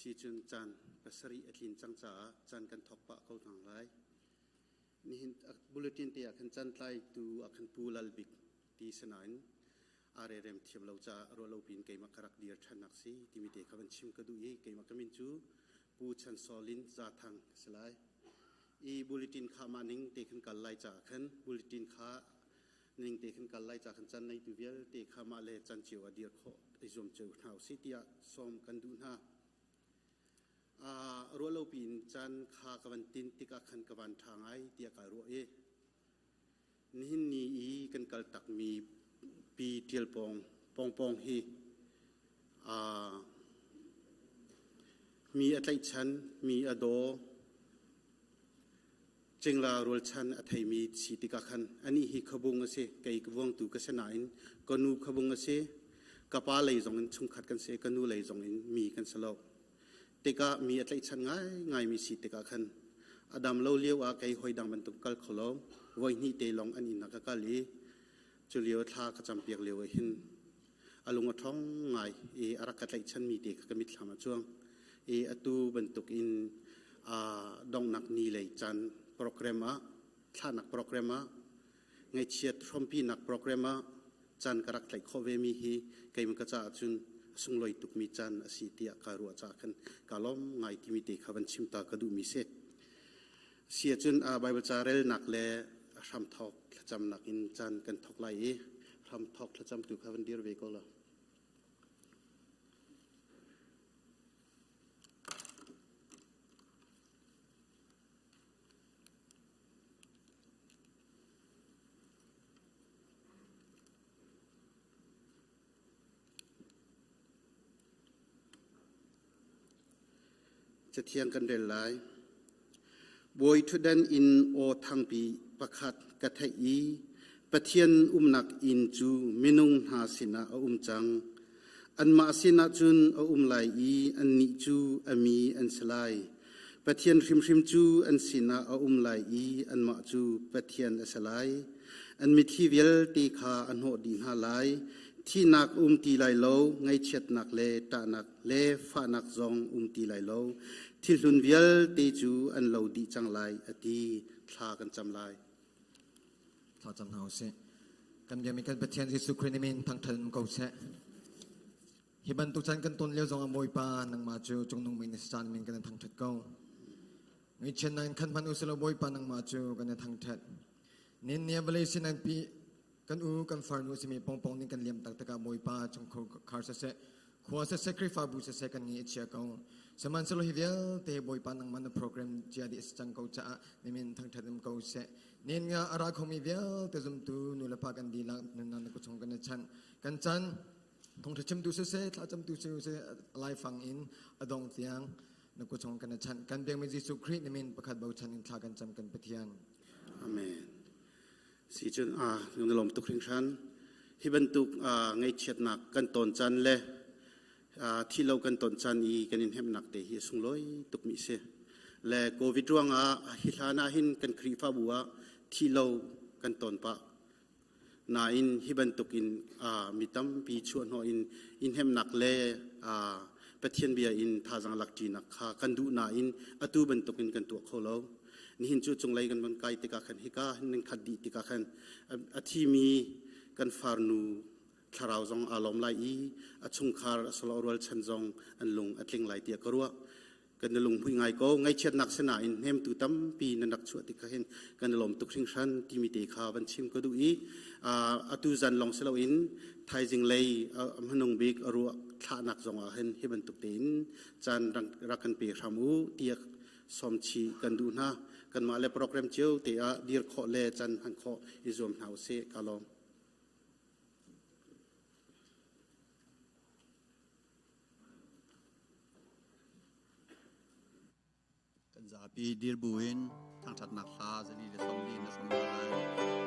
si chun chan pasari atlin chang cha chan kan thok pa ko thang lai ni hin bulletin te akhan chan tlai tu akhan pulal bik ti sanain RRM thiam lo cha ro lo pin ke makarak dir thanak si timite khawan chim ka du e ke makamin chu pu chan solin za thang slai e bulletin kha maning te khan kal lai cha khan bulletin kha ning te khan kal lai cha khan chan nei tu vial te kha ma le chan chiu adir kho izom cheu thau si tia som kan du na ro lo pin chan kha kawan tin tika khan kawan thangai tia ka ro e nihin ni i kan kal tak mi pi tial pong hi mi atlai chan mi ado chengla rol chan athai mi si tika khan ani hi khabung ase kai kwang tu ka sanain kanu khabung ase kapa lei zong in chung khat kan se kanu lei zong in mi kan salo teka mi atlai chan ngai mi si teka khan adam lo liu a kai hoidang man tuk kal kholo voi ni te long an in na ka kali chulio tha ka champiak leo hin alunga thong ngai e arakat lai chan mi te ka mit thama chuang e atu bantuk in dong nak ni lei chan program a thanak program a ngai chiat thompi nak program a chan karak lai khove mi hi kai man ka cha chun sungloi tuk mi chan asi tia karu cha khan kalom ngai ti mi te khawan chimta ka du mi se sia chun bible charel nak le ram thok cham nak in chan kan thok lai e ram thok cham tu khawan dir ve ko laจะเทียงกันเดินหลายบอยทุดันอินโอทางปีประคัดกะไทอีปะเทียนนักอินจูมินุงหาสินะจังอันมาสินะจุนไหลอีอันนิจูมีอันสลายปะเทียนริมจูอันสินะไหลอีอันมาจูปะเทียนสลายอันมิทีเวลตีขาอันโหดีหาลายที่นักตีไหลโลไงเช็ดนักเลตานักเลฟ้านักจงตีไหลโลที่ลุนเวลตีจูอันเหลาดีจังไลอดีทากันจำไลทาจำเฮาเสกันยังมีการปฏิญาณที่สุขริมินทางทันเก่าเสฮิบันตุจันกันต้นเลี้ยวจงอมวยปานังมาจูจงนงมินสานมินกันทางทัดเก่าไงเช่นนั้นขันพันอุสลบวยปานังมาจูกันทางทัดเนียนเนียบเลยสินันปีกันกันฟาร์นูสิมีปองนี่กันเลี้ยมตักตะกามวยปาจงคาร์เสขวาเสกริฟาบุเสกันงี้เชียเก่าสมันสโลฮิเวลเตะบอยปานังมันโปรแกรมเจียดิสจังเก่าจ้าในมินทางทัดเก่าเสเนียนงาอาราคมีเวลเตจุมตูนุลปากันดีลักนันกุชงกันชันกันจันคงจะชิมตูเสถ้าจำตูเสไลฟังอินอดองเตียงนักุชงกันชันกันเบียงมิจิสุครีในมินประคัดเบาชันอินทากันจำกันปะเทียนอาเมนสีจุนยงลมตุกริงชันฮิบันตุกไงเฉียดหนักกันตอนจันเลที่เรากันตอนจันอีกันอินเฮมหนักเตะสุงลอยตุกมิเสและโควิดร่วงฮิลานาหินกันครีฟ้าบัวที่เรากันตอนปะนาอินฮิบันตุกอินมิตัมปีชวนหออินเฮมหนักเลปะเทียนเบียอินทาจังลักจีนักขากันดูนาอินอตูบันตุกอินกันตัวเขาเรานี่หินจูจงไลกันบนกายติกาขันฮิกาหนึ่งขัดดีติกาขันอธิมีกันฟาร์นูทาราวจงอารมณ์ไลอีอชุงคาร์สโลอรัลชันจงอันลงอัดลิงไลเตียกรัวกันลงผู้ง่ายก็ง่ายเช็ดนักสนาอินเฮมตุตั้มปีนันดักชัวติกาเห็นกันลมตุกชิงชันที่มีเตะขาบันชิมก็ดูอีอตุจันลองเสลาอินไทยจิงเลยมันนงบิกรัวท่านักจงเห็นฮิบันตุกเตนจันรักกันเปียรามูเตียกสมชีกันดูนะกันมาเลโปรแกรมเจียวเตะดีร์ขอเลจันหันขออิจอมหาวเสกาลองกันจะปีดีร์บุญทางถัดนักลาจะดีและสมดีและสมบูรณ์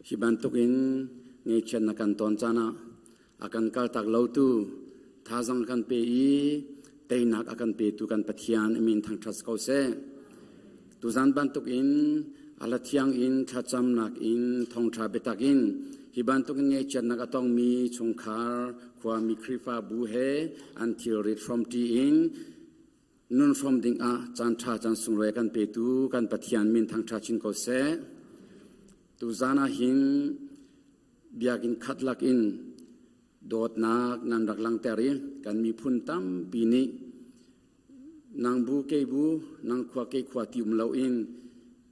hibantukin ngay chen na kan ton chana akan kal tak lo tu thazang kan pe i teinak akan pe tu kan pathian min thang thas ko se tu zan bantukin ala thiang in thacham nak in thong tha betakin hibantukin ngay chen na atong mi chungkhar khwa mi khrifa bu he until it from ti in nun from ding a chan tha chan sung re kan pe tu kan pathian min thang tha chin ko se tu zana hin biakin khatlak in dot nak nan rak lang teri kan mi phun tam bini nang bu ke bu nang khwa ke khwa ti lo in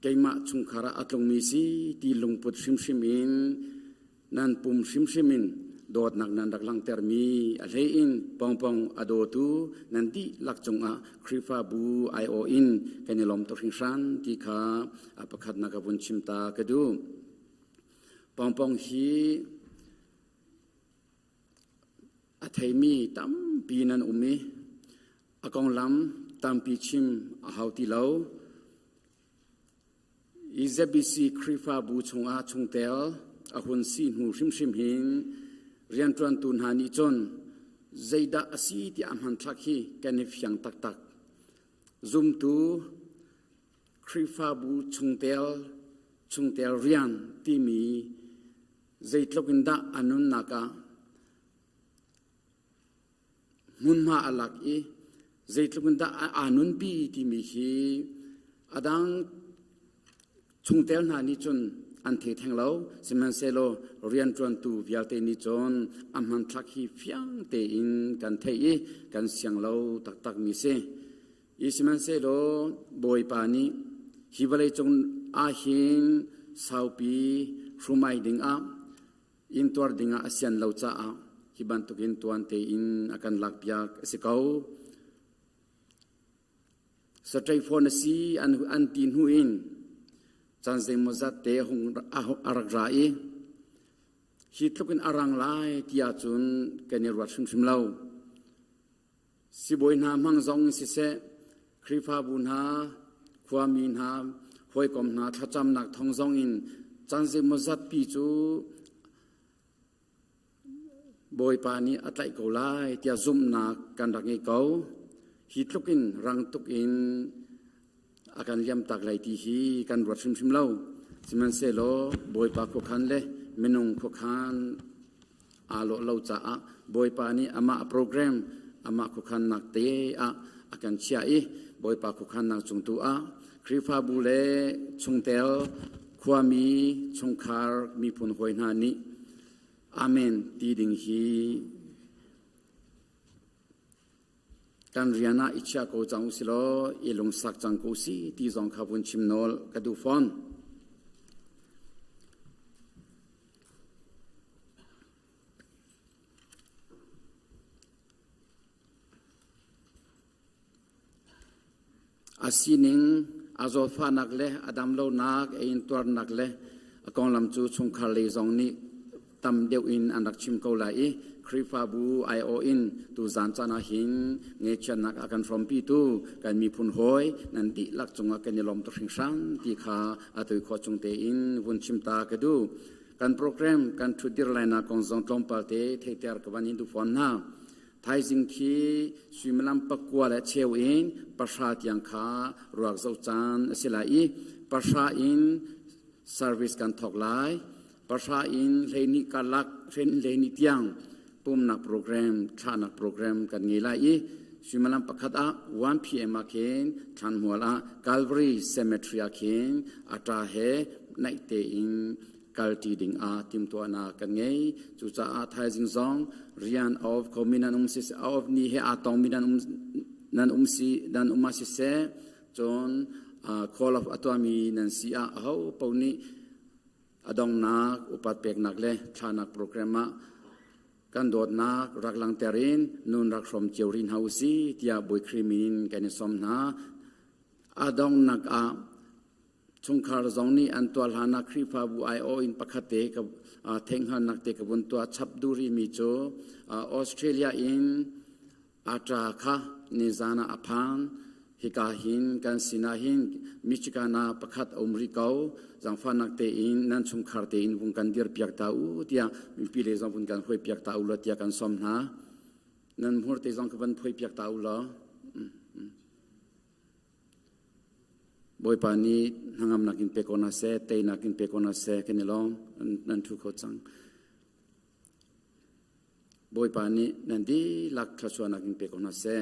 keima chungkhara atlong mi si ti lungput sim sim in nan pum sim sim in dot nak nan rak lang ter mi a le in pong pong ado tu nan di lak chung a khrifa bu I o in kanilom to hring san ti kha apakhat na ka bun chimta ka du pong pong hi a thei mi tam pi nan umi akong lam tam pi chim a hau ti lo izbc khrifa bu chung a chung tel a hun si hu sim sim hin rian tran tun hani chon zaida asi ti am han thak hi kan fyang tak tak zoom tu khrifa bu chung tel rian ti mi zaitlokinda anun naka munma alak i zaitlokinda anun bi ti mi hi adang chungtel na ni chun an the thang lo siman selo rian tron tu vialte ni chon amhan thak hi fyang te in kan thei i kan siang lo tak tak mi se i siman selo boy pani hibalai chung a hin saupi rumai ding a in tuar dinga asian lo cha a hiban tukin tuan te in akan lakpiak sikau satrai phone si an tin hu in chanze mozat te hung arak rai hi tlukin arang lai tia chun kenirwat sim lo si boin ha mang zong si se khrifa bun ha khwamin ha hoi kom na thacham nak thong zong in chanze mozat pi chu boy pani atlai ko lai tia zum na kan rak ngai ko hi tlukin rang tuk in akan liam tak lai ti hi kan rot sim sim lo siman se lo boy pa ko khan le menung ko khan alo lo cha a boy pa ni ama program ama ko khan nak te a akan chia i boy pa ko khan nak chung tu a khrifa bu le chung tel khwami chung khar mi phun hoi na ni amen ti ding hi kan riana icha ko chang silo ilung sak chang ko si ti zong khabun chimnol kadu phone asining azol fa nak le adam lo nak ein tor nak le akong lam chu chung khar le zong ni tam deu in anak chim ko lai khrifa bu I o in tu zan chana hin nge chan nak akan from pi tu kan mi phun hoi nan di lak chunga kan lom to hring sang ti kha atoi kho chung te in bun chim ta ka du kan program kan thudir laina kong zong tlom pa te theiter ka ban in tu phone na thai jing thi suimalam pakwa la cheu in pasha tiang kha ruak zo chan asilai pasha in service kan thok lai pasha in leini kalak leini tiang pum nak program thana program kan ngi lai suimalam pakhat a 1 pm a ken than muala Calvary cemetery a ken ata he nai te in kalti ding a tim to na kan ngei chu cha a thai jing zong rian of kominan sis of ni he atong minan nan si dan umasi se chon call of atwami nan si a ho pawni adong nak upat pek nak le thana program a kan dot nak raklang terin nun rak from cheurin hausi tia boy krimin kan som na adong nak a chungkhar zongni antwal hana khrifa bu I o in pakhate ka thenghan nak te ka bun to chapduri mi cho Australia in atra kha ni zana aphan hikahin kan sinahin michikana pakhat omri kau jang fanak te in nan chung khar te in vung kan dir piak tau tia pile jang vun kan hoi piak tau la tia kan som na nan mhor te jang kan phoi piak tau la boy pani hangam nakin pekona se te nakin pekona se kenelong nan thu kho chang boy pani nandi lak thaswa nakin pekona se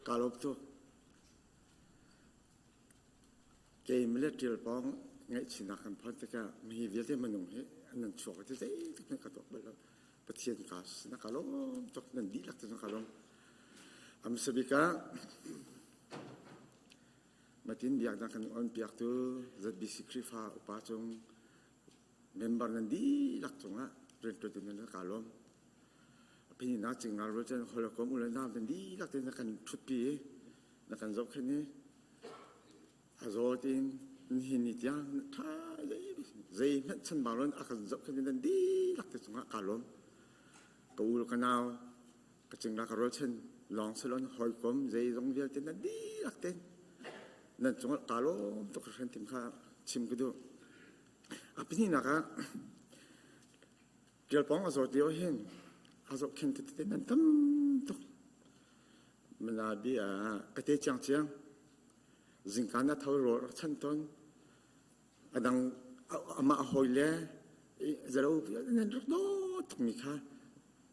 กาลบตัวเกมเลือดเจียวป้องไงชินักกันพอดก็มีเวียดที่มันหนุ่มเฮ้อันนั้นชัวร์ที่จะเป็นกระตุกไปแล้วประเทศกาสนักกาลบตกนั่นดีหลักที่นักกาลบอัมสบิกามาทิ้งเบียกนักกันอันเบียกตัวจัดบิสิครีฟ้าอุปาจงเมมเบอร์นั่นดีหลักตรงอ่ะเรื่องตัวนี้นักกาลบพี่นักจึงงานรู้จักคนละคนอุลนาเป็นดีหลักที่นักกันชุดปีนักกันจบแค่นี้อาโซตินหินิตยังท่าใจมันฉันบางวันอาการจบแค่นี้นั่นดีหลักที่ตรงอ่ะกาลบกูอุลกันเอาก็จึงนักรู้จักลองสลอนหอยกลมใจตรงเดียวที่นั่นดีหลักที่นั่นตรงอ่ะกาลบตกเส้นทิมข้าชิมก็ดูพี่นักอ่ะเกี่ยวป้องอาโซเดียวเห็นอาจจะเข็นติดนั่นตั้มตุกมันอาบีกระเทียมเจียงจิงการนัทเอาโรชั้นต้นดังอามาหอยเล่จะรู้นั่นรถโดดมีค่า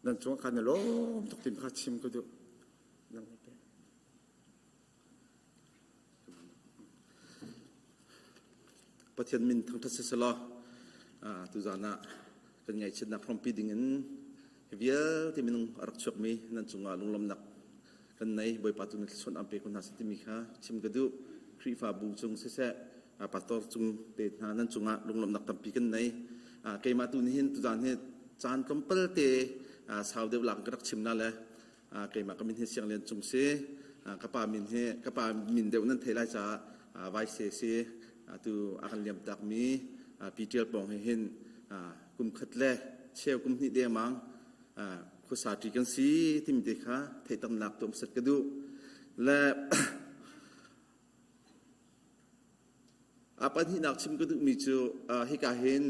นั่นช่วงการนั่นล้มตุกติมค่าชิมก็ดูนั่งไปประเทศมินทั้งทัศน์สลอตุจานะเป็นไงเช่นนักพรหมปีดิ่งเวียที่มันรักชกมีนั่นจุงอาลุงลำนักกันในบอยปาตุนส่วนอัมเปคนหาสติมีค่ะชิมกระดูครีฟาบูจงเสะปัตตอร์จงเตนนั่นจุงอาลุงลำนักตั้มปีกันในเกมาตุนหินตุจานเฮจานกำเปิลเตสาวเดียวหลังกระดักชิมนั่นแหละเกมาก็มินเฮเสียงเรียนจงเสกปามินเฮกปามินเดียวนั้นเทไลจ้าไวเสตัวอาการเลี้ยมตักมีปีเทียลปองเห็นกุมขัดเล่เชลกุมนิเดียมังคุสาติกันสีที่มีเด็กค่ะเทตำหนักตัวมันสัตกระดูและปัญหาหนักชิมกระดูมีจูให้การเห็น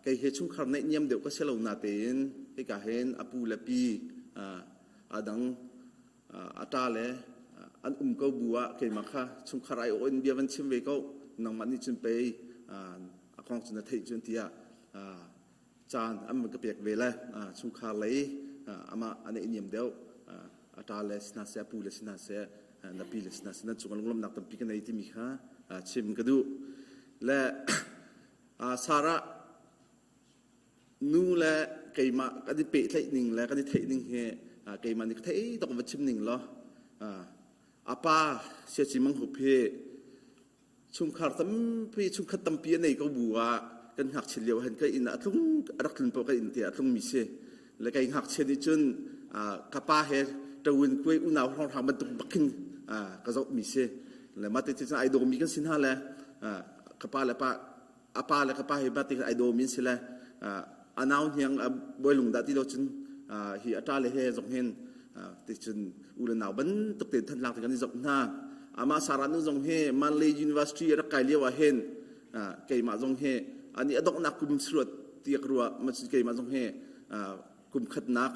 ไก่เห็ดชุ่มคำในเยี่ยมเดียวก็เชลล์นาเตนให้การเห็นปูและปีดังตาเลยอันก็บัวเกี่ยมาค่ะชุ่มคารายโอนเบียวันชิมเวก็นังมันนี่จุนไปกองจุนเทจุนเทียจานมันก็เปียกเวลชุมคาเลยมาอันนี้ยิ่งเดียวตาเลสนาเสียปูเลสนาเสียนับปีเลสนาเสียนั่นจุงลงลำหนักตั้งปีกันในที่มีค่ะชิมกระดูและสาระนู่และเกี่ยมากันที่เปิดเทคนิคและกันที่เทคนิคเกี่ยมานี่เทคต้องมาชิมหนึ่งเหรอป้าเสียจิมังหุบเพชุมคาร์ตั้มพี่ชุมขัดตั้มปีในก็บัวกันหักเฉลียวเห็นก็อินทุ่งรักถึงพวกก็อินเดียทุ่งมิเช่แล้วก็หักเฉลียวจนกระป้าเฮตะวันกุยอุณาห้องทางบรรทุกบักขึ้นก็จะมิเช่แล้วมาติดที่ไอโดมีกันสินห้าแล้วกระป้าแล้วป้าแล้วกระป้าเฮมาติดไอโดมีสิแล้วอันนั้นยังบอยหลงดัดที่เราจนฮีอัตราเลยเฮจงเห็นติดจนอุลนาวบรรทุกเต็มทันหลังถึงกันที่จงหน้าอามาสารานุจงเฮมันเลยยูนิเวอร์ซิตี้รักไกลเลียวเห็นเกี่ยมาจงเฮอันนี้อดอกนักคุมสรวดเตียกรัวมันจะเกี่ยมาตรงเฮคุมขัดนัก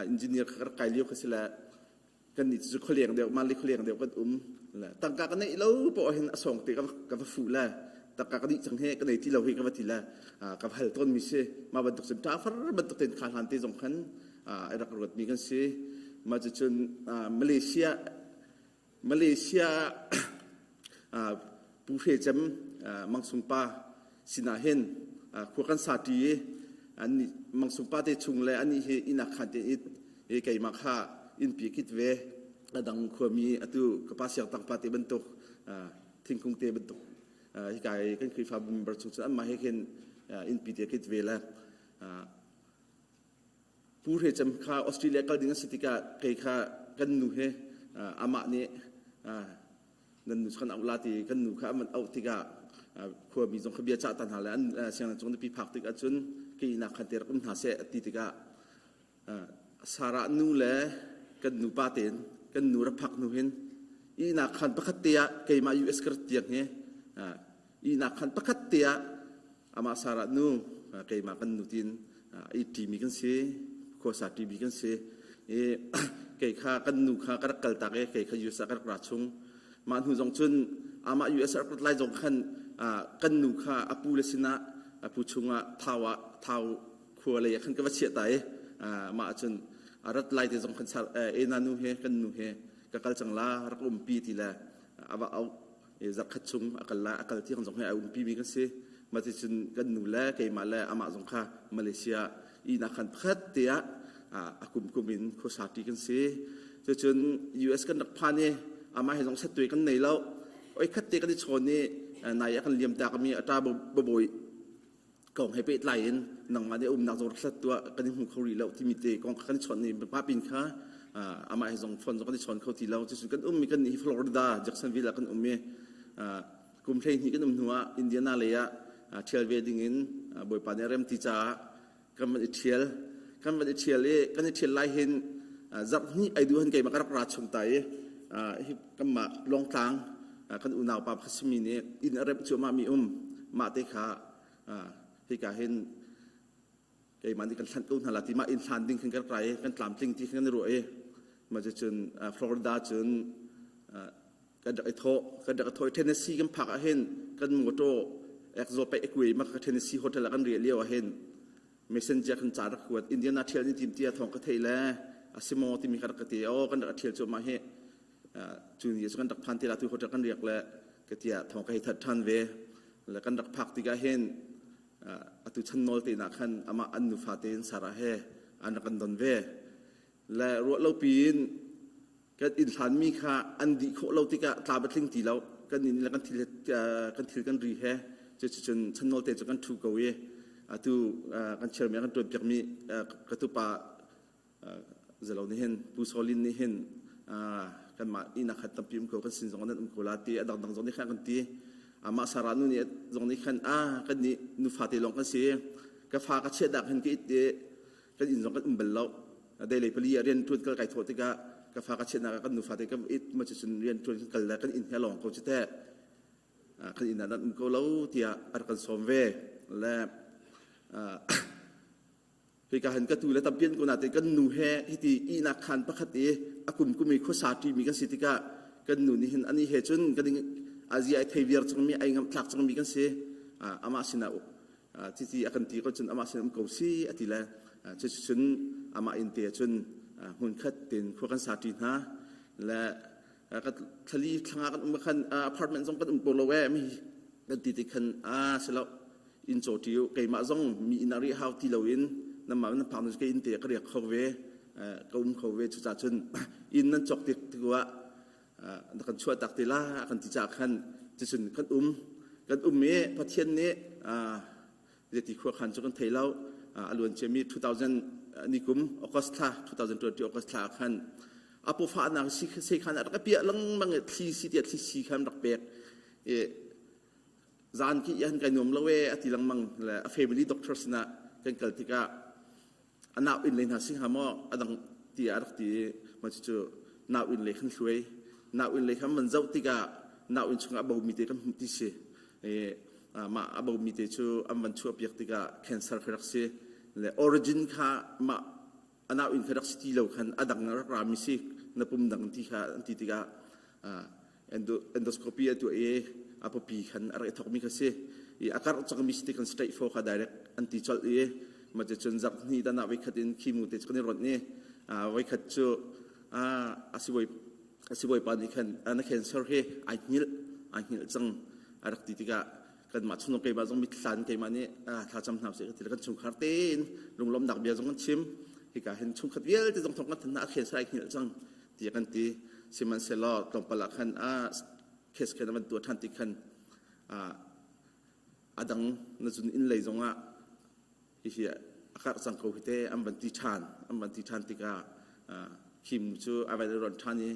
อินจิเนียร์กายเลี้ยวก็สิละกันนี่จะเขาเลี้ยงเดียวมาเลยเขาเลี้ยงเดียวก็ละตั้งกันในเราพอเห็นส่งตีกับฟูละตั้งกันนี่จังเฮกันในที่เราเห็นกับที่ละกับเฮลต้นมิเช่มาบรรทุกสินค้าฟร์บรรทุกเต็นขาหันตีสองขันไอ้รักรถมีกันสิมาจะจนมาเลเซียผู้เชี่ยวชาญมังสุมปาสินาเห็นขวกันสาธิตอันนี้มังสุปาเตชุงเลยอันนี้เฮอินักขันเตอิไก่มาค่าอินปีกิดเวดังขวมีอัตุกภาษาต่างปาเตบรรทุกทิ้งคงเตบรรทุกฮิกายกันคือฟาบุมบรรทุกอันมาให้เห็นอินปีเตกิดเวละผู้เฮจำค่าออสเตรเลียก็ดิ้งสติกาไก่ค่ากันหนูเฮอามาเนี่ยนั่นนุสขันเอาลาตีกันหนูค่ามันเอาติกาขวมีจงขบีจ่าตันหาแล้วเสียงจงที่พักติกาจนกีนักขันเตะกุมหาเสติติกาสาระนูเลกันนูปาเตนกันนูรับพักนูเห็นอีนักขันประคัตเตียกีมายูเอสกระเตียงเฮอีนักขันประคัตเตียอามาสาระนูกีมากันนูตินอีทีมีกันเสขวสาทีมีกันเสกีข้ากันนูข้ากระกัลตากกีข้ายูสักกระชงมาหูจงจนอามายูเอสกระไลจงขันกันนูข้าอปูเลสินะอปูชงะเท้าขวเลยขันก็ว่าเฉียดไตมาจนรัดไลที่จงขันเอนานูเฮกันนูเฮ kakal changla rak umpi ti la aba au zak khachung akal ti kan jong hai umpi mi kan se mati chun kan nu la ke ma la ama jong kha Malaysia I na khan phat tia akum kumin kho sati kan se chu chun US kan rak phane ama he jong satui kan nei lo oi khat te kan di chon ni nai kan liam ta kami ata boi kong hai pe lain nang ma de nak jor thlat tua kan hu khori lo ti mi te kong kan chon ni pa pin kha ama he jong phon jong kan chon khau ti lo chu kan mi kan ni Florida Jacksonville kan me kum thlei ni kan nuwa Indiana le ya Tial wedding in boi pa ne rem ti cha kan ma Tial e kan Tial lai hin zak ni ai du han kai ma ka ra chung tai hi kan ma long tang kan unaw pa khasmi ne in rem chu ma mi ma te kha hi ka hin kai man kan than ko hala ti ma in than ding kan ka rai kan tlam tling ti kan ro e ma je chun Florida chun kan da tho Tennessee kan phak a hen kan mo to exo pe ekui ma ka Tennessee hotel kan ri leo a hen messenger kan char khwat Indiana Tial ni tim tia thong ka theile asimo ti mi kar ka ti o kan da thial chu ma he chun ye kan dak phan ti la tu hotel kan riak le ka tia thong ka hi that than ve la kan dak phak ti ga hen atu chan nol te na khan ama an nu fa ten sara he an kan don ve la ro lo pin kan in than mi kha an di kho lo ti ka tla ba tling ti lo kan ni la kan thil kan ri he chu chun chan nol te chu kan thu ko ye atu kan cher me kan ton pyak mi ka tu pa zalo ni hen pu solin ni hen kan ma ina khat tam pim ko kan sin jong nan ko la ti adang dang jong ni kha kan ti ama saranu ni jong ni khan kan ni nu fa te long kan se ka fa ka che dak han ki te kan in jong kan umbel lo dai le pali rian tun kal kai thot ka fa ka che na kan nu fa te ka it ma chu sun rian tun kal la kan in he long ko che te kan in nan ko lo tia ar kan som ve la hi ka han ka tu la tam pian ko na te kan nu he hi ti ina khan pakhat e akum kumi kho sa ti mi kan sitika kan nu ni hin ani he chun kan azia ai thaviar chung mi ai ngam thlak chung mi kan se ama sina ti akan ti ko chun ama sin ko si atila chu chun ama in te chun hun khat tin kho kan sa ti na la ka thali thanga kan khan apartment jong kan ko lo we mi kan ti khan selo in cho tiu kai ma jong mi inari how ti lo in na ma na phang ke in te ka riak khowe kho we chu cha chun in nan chok ti wa na kan chua tak ti la kan ti cha khan chi chun kan me pathian ne je ti kho khan chu kan theilau alun chemi 2000 nikum August 2020 August khan apo fa na si khan ka pia lang mang thli si khan rak pek e zan ki yan kai nom lawe atilang mang la family doctors na kan kaltika ana in lein ha sing ha mo adang ti ar ti ma chu na in le khan hluai na in le kham man zau ti ga na in chunga abo mi te kan ti se ma abo mi te chu amman chu piak ti ga cancer kharak se le origin kha ma ana in kharak ti lo khan adang na ra mi si na pum dang ti kha ti ga endoscopy to apo pi khan ar ethok mi khase I akar chang mi stick and straight for kha direct anti chal ma je chun zak ni da na we khatin khimu te chani rot ni we khat chu asiboi pa ni khan ana cancer he ai hil chang ar ti ti ga kan ma chuno ke ba jong mi tlan ke ma ni tha cham nap se ti kan chung khar ten lunglom dak bia jong chim hi ka hen chung khat wel te jong thok na than na cancer ai hil chang ti kan ti siman selo tong pala khan kes khan man tu than ti khan adang na chun in lei zonga hi akar sang ko hite am ban ti than ti ka kim chu avai ron thani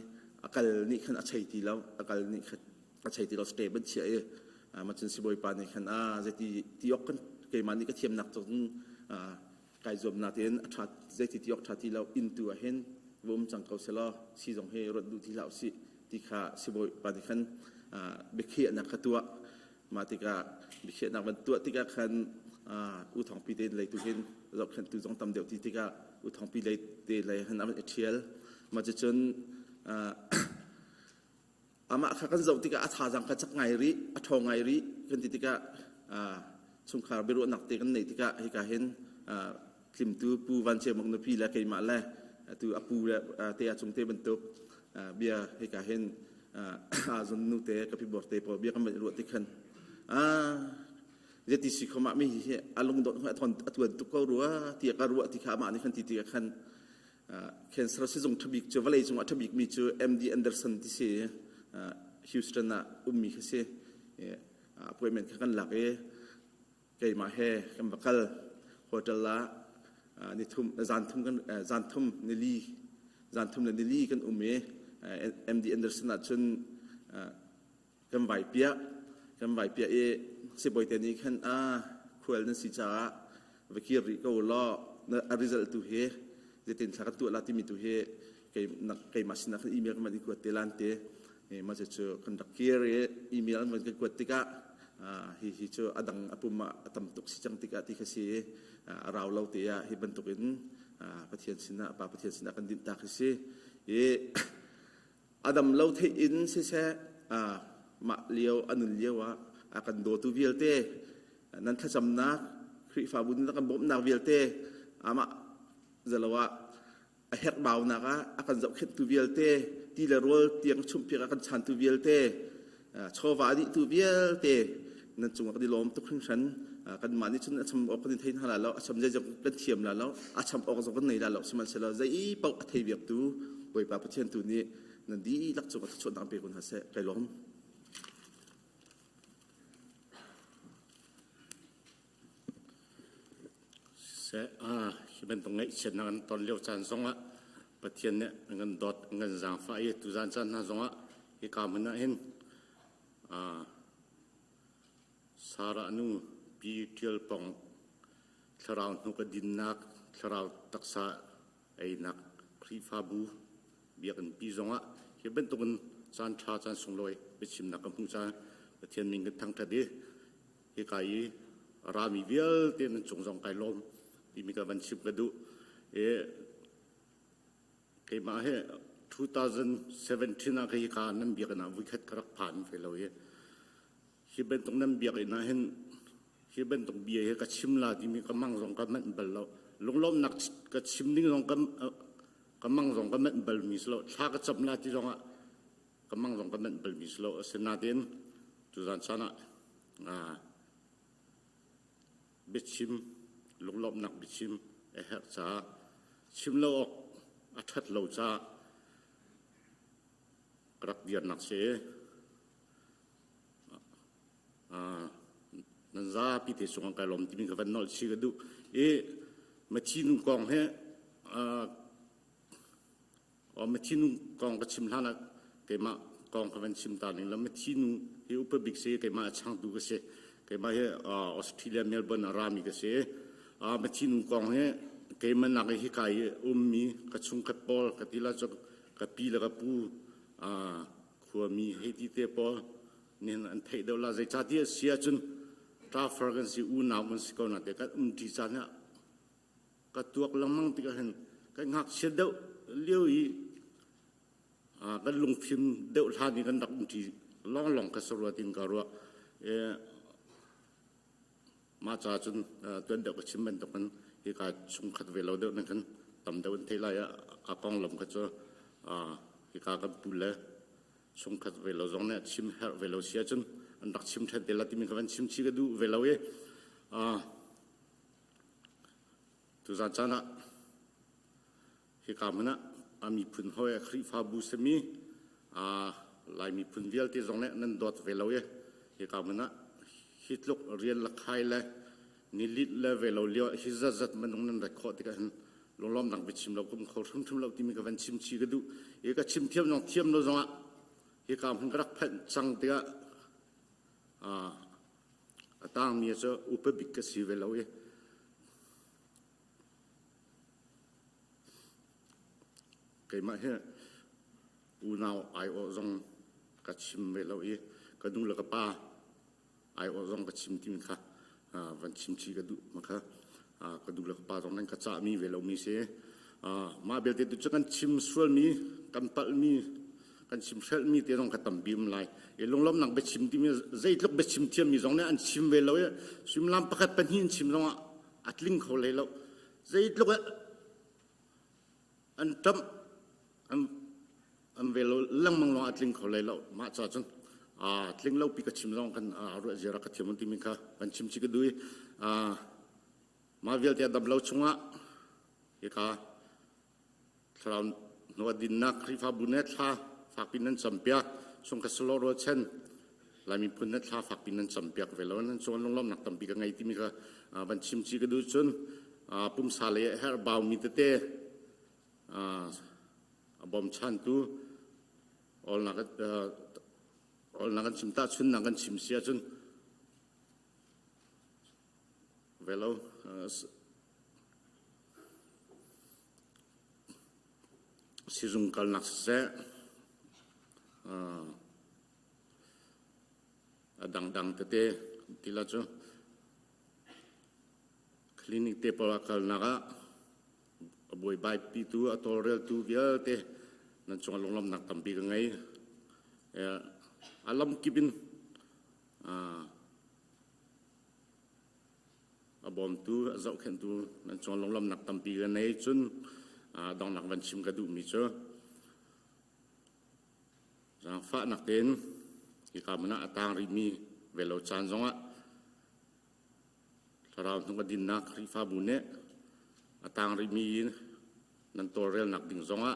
akal ni khan achai ti lo akal ni khat achai ti lo stable chia ma chun si boi pa ni khan je ti ok kan ke mani ka thiam nak chung kai zom na ten athat je ti ok thati lo into a hen vom chang ko selo si jong he rod du ti lao si ti kha si boi pa ni khan bekhi na khatua matika bekhi na ban tu tika khan u thong pi den lei tu hin lok khan tu jong tam deu ti tika u thong pi lei te lei han am Tial ma che chun ama kha kan zau tika atha jang ka chak ngai ri athong ngai ri kan ti tika chungkhar beru nak te kan nei tika hi ka hen klim tu pu van che mong no pi la kai ma la tu apu te a chung te ban tu เบียให้กาเห็นจนนูเตะกับพี่บอกเตะพอเบียก็ไม่รู้ติขันเจติสิเขามาไม่เหี้ยอารมณ์โดนทนตัวตุกก็รู้ว่าที่ก็รู้ว่าที่ขามานี่ขันที่ขันเคนสระสิจงทบิกเจอวันเลยจงทบิกมีเจอMDแอนเดอร์สันที่เสียฮิวสตันน่ะมีเขาเสียพวกมันขันหลักเกยมาเฮกันบักลโฮเทลละนี่ทุ่มจานทุ่มกันจานทุ่มนิลีจานทุ่มนิลีกันMDแอนเดอร์สันน่ะจนกันใบเปียกันใบเปียสิบอยเตนี้ขันคุยนั้นสิจ้าวิกิริก็ล้อนะริซัลตุเฮจะเป็นสักตัวละที่มีตัวเฮเกยมาสินะอีเมลมันดีกว่าเตลันเตมาจะเจอคนดักเกียร์อีเมลมันก็กว่าติกะฮิเจออดังอปุมาตั้มตุกสิจังติกะที่เขาเสียเราเล่าเตียฮิบันตุกินประเทศสินะประเทศสินะกันดินตาเขาเสียอดัมเล่าเทอินเสียมาเลี้ยวอันนึงเลี้ยวว่าakan do tu vialte nan tha chamna khri fa bun na kan bom na vialte ama zalawa a hek baw na ka akan zau khet tu vialte ti la rol tiang chum pi akan chan tu vialte chowa di tu vialte nan chung ka di lom tu khring san kan mani chun acham ok din thein hala lo acham je jong kan thiam la lo acham ok zo kan nei la lo siman selo zai pau a thei viak tu boi pa pathian tu ni nan di lak chu ka chon dang pe kun ha se kai lomที่เป็นตรงนี้เช่นนั้นตอนเลี้ยวจานสงะประเทศเนี่ยเงินดอดเงินจางฟ้าตุจานจันนะสงะที่การมันเห็นสาระนูปีเทียลปองทราวนุกดินนักทราวตักษะไอ้นักครีฟาบูเบียกันปีสงะที่เป็นตรงจานชาจานสงลอยไปชิมนักกัมพูชาประเทศมิงกันทั้งทะเลที่กายรามีเวียลเตียนจงจงไกลลมที่มีการบัญชีกระดูเกี่ยมาให้2017นะที่การนั่งเบียกันนะวิเคราะห์กระผ่านไปเลยที่เป็นตรงนั้นเบียกันนะเห็นที่เป็นตรงเบียให้กับชิมลาที่มีกำลังจงกำมันเบลเราลงล้มหนักกับชิมนิ่งจงกำลังจงกำมันเบลมีสโลชากับจำลาที่จงกำลังจงกำมันเบลมีสโลเสนาเดนจุดนั้นชนะบิดชิมลงลบหนักบิดชิมเหตุจ้าชิมเราออกอัดเราจ้ากระเดียนหนักเสียนั่นจ้าพิธีสงฆ์การลมที่มีกับวันนอลชีกดูมาชินุกองเฮมาชินุกองกับชิมท่านะเกี่ยมากองกับวันชิมตาหนึ่งแล้วมาชินุเฮอุปบิกเสียเกี่ยมาช่างดูก็เสียเกี่ยมาเฮออสเตรเลียเมลเบิร์นอารามีก็เสียมาชินุกองเฮเกี่ยมันนักฮิกายมีกระชุงกระปอลกระติลาจกกระปีละกระปูขวมีเฮติเตปอลเนี่ยอันเทเดลาใจชาติเสียจนทราฟกันสิอูนาวมันสิกอนัดเด็กก็ที่จานเนี่ยก็ตัวกลังมั่งที่ก็เห็นก็งักเสียเดาเลี้ยวอีก็ลงพิมพ์เดาท่านี้กันดักที่ล่องก็สรวตินการว่ามาจากจนตัวเด็กก็ชิมเป็นตกกันที่การชุมขัดเวลาเด็กนั่นกันตำเด็กวันที่ไรกองลมก็จะที่การกันปุ่นเลยชุมขัดเวลาตรงนี้ชิมเฮเวลาเสียจนอันดักชิมเทเดลที่มีกันชิมชีก็ดูเวลาตัวจานจานะที่การมันมีพื้นห้อยครีฟาบูสมีลายมีพื้นเวลที่ตรงนี้นั่นดอดเวลาที่การมันฮิตลุกเรียนลักไฮเลยนิลิตเลเวลเลี้ยวฮิซาจัดมันตรงนั้นได้ข้อที่กันลงล้อมดังไปชิมเราก็เขาทุ่มเราที่มีกันชิมชีก็ดูก็ชิมเทียมน้องเทียมเราจังที่การมันก็รักเพ่นจังเดียต่างมีจะอุปบิกสีเวลาเกี่ยมาเฮอูนาวไอโอซองกัดชิมเวลาก็ดูแล้วก็ป้าไอโอซองกัดชิมที่มันค่ะวันชิมชีก็ดูมาค่ะก็ดูแล้วก็ป้าตรงนั้นก็จะมีเวลามีเสียมาเบลเตตุจะกันชิมส่วนมีกันปัลมีกันชิมเชลมีเตียงกระตั้มบีมไลลงล้อมหนังไปชิมที่มีใจลุกไปชิมเทียมมีตรงนี้อันชิมเวลาชิมลำประคัดเป็นหินชิมตรงอัดลิงเขาเลยแล้วใจลุกอันตั้มอัน an velo lang mang lo atling kholai lo ma cha chun atling lo pi ka chim long kan ru jera ka thiam ti mi kha kan chim chi ka dui ma vel te dab lo chunga e ka thraw no din na khri fa bunet tha fak pinan champia song ka slo ro chen lami punnet tha fak pinan champia velo nan chon long lom nak tam pi ka ngai ti mi ka ban chim chi ka du chun pum sale her baw mi te bom chan tu all nagan chim ta chun nagan chim sia chun velo sizung kal nak se adang te tila chu clinic te pala kal naga boy bai pi tu atorel tu vial te nan chong long nak tampi ka ngai alam kibin abom tu azau khen tu nan chong long nak tampi ka nei chun dong nak van chim ka du mi cho jang fa nak ten ki ka mana atang ri mi velo chan zonga tharaw thung ka din nak ri fa bu ne atang ri mi nan torel nak ding zonga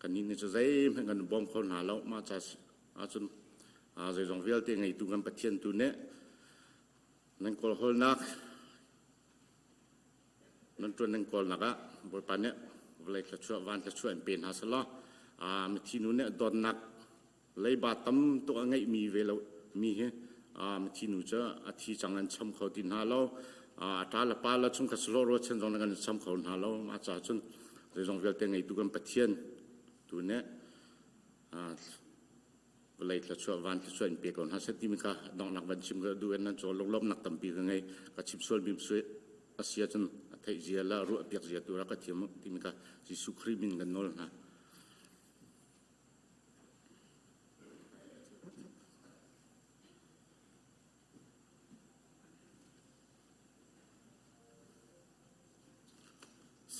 kanin ni zai ngan bom khol na lo ma cha chun zai zong vel te ngai tu ngam pathian tu ne nan kol hol nak nan tun nan kol naka boy pa ne vlai tla chua van tla chua en pen ha sala mi thinu ne don nak lei ba tam to ngai mi velo mi he mi thinu cha a thi changan cham kho tin ha lo ta la pa la chung ka slo ro chen jong ngan cham kho na lo ma cha chun zai zong vel te ngai tu ngam pathian tu ne vlai tla chua van tla chua en pe kon ha se ti mi ka dong nak van chim ga du en nan cho lom lom nak tam pi ga ngai ka chim sol bim sui asia chun thai zia la ru apiak zia tu ra ka thiam ti mi ka ji sukri min gan nol na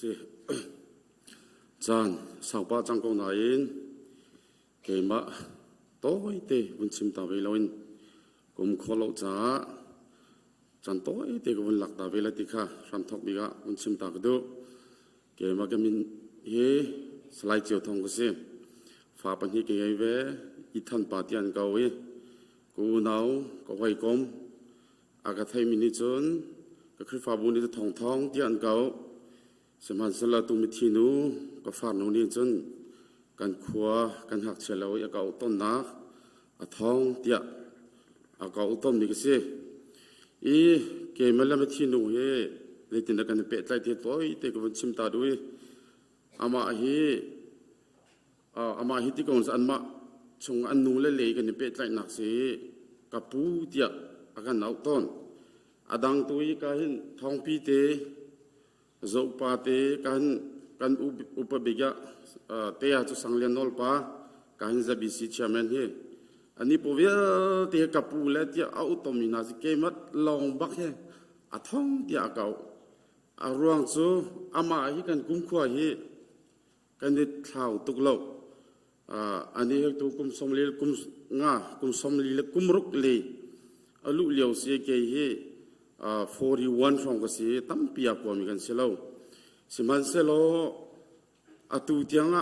si chan sau pa chang ko na in ke ma toi te bun chim ta ve loin kum kholo cha chan toi te ko bun lak ta ve la ti kha ram thok bi ga bun chim ta du ke ma ka min he slai chiu thong ko se fa pa hi ke ai ve i than pa tian ka we ku nau ko vai kom aga thai min ni chon ka khri fa bu ni thong thong tian kaสมันสละตุมิทีนูก็ฟาดนูนี่จนกันขัวกันหักเฉลยก็เอาต้นนักเอาทองเตียก็เอาต้นนี่ก็สิอีเกมมันละมิทีนูเฮเลยตินกันเป็ดไล่เทียตัวอีเตก็วันชิมตาด้วยอามาฮิที่กงสันมาชงอันนูเลยกันเป็ดไล่หนักสิกับปูเตียกันเอาต้นอดังตัวอีก็เห็นทองปีเตzo pa te kan upabigya te ya chu sanglen nol pa kan za bc chairman he ani povia te kapula ti automina si kemat long bak he athong ti akau aruang chu ama hi kan kum khwa hi kan ni thau tuklo ani hek tu kum somlil kum somlil kum ruk le alu liao se ke he 41 fromก็สิตั้มปีกว่ามีกันเสลาสิมันเสลาอตุเตียงะ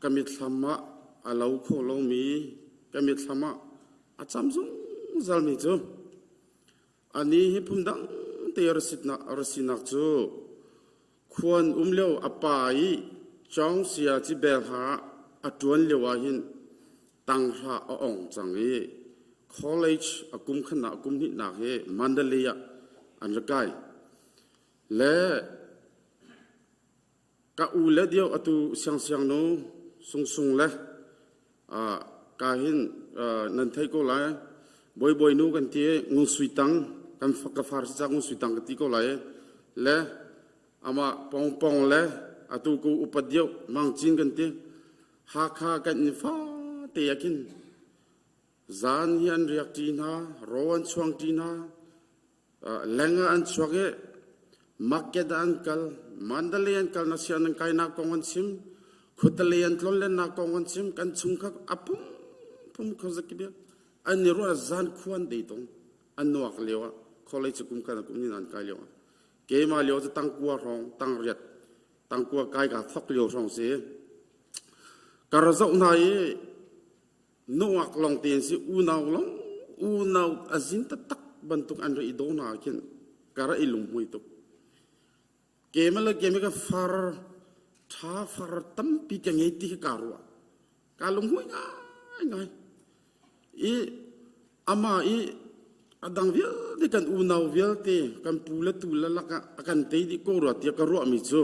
กมิธรรมะอาลาวโคลมีกมิธรรมะอาจำซุงจัลมิจูอันนี้พุ่มดังเตอรสินักจูควรเลี้ยวอปายจ้องเสียจิเบลหาอจวนเลี้ยวหินตั้งหาอ่องจังเอ college อากุมขณะอากุมนินักเฮมันเดลียอันละไกและกะอูและเดียวอตุเสียงโนสุงและกาหินนันไทยก็ไลบอยนูกันที่งูสุยตังกันฟักฟาร์จากงูสุยตังกันที่ก็ไลและอามาปองและอตุกูอุปเดียวมังจินกันที่หาขากันฟ้าเตียกินจานยันเรียกจีน่าร้อนช่วงจีน่าแรงอันช่วงมักเกดันกัลมันเดลียนกัลนัสยานังไกนักกองอันซิม ขุดเลียนทนเล่นนักกองกันชิมกันชุงคักอับพุ่มเขาจะกิบอันนี้รู้ว่าจานควรดีตรงอันนัวเลี้ยวคอเลยจะกุมกันกุมนี่นั่นกายเลี้ยวเกมาเลี้ยวจะตั้งกัวรองตั้งเรียดตั้งกัวกายกับทอกเลี้ยวรองเสียการเราจะไหนนัวลองเตียนสิอูนาวลองอูนาวอาจินตะตักบรรทุกอันรีโดนาคินการอิลุงมุยตุเกมละเกมก็ฟาร์ท้าฟาร์ตั้มปีกันไงที่การัวการลุงมุยง่ายอีอามาอีอดังเวลที่กันอูนาวเวลเตกันปูละตูละละกันเตที่กูรัวที่การัวมิจู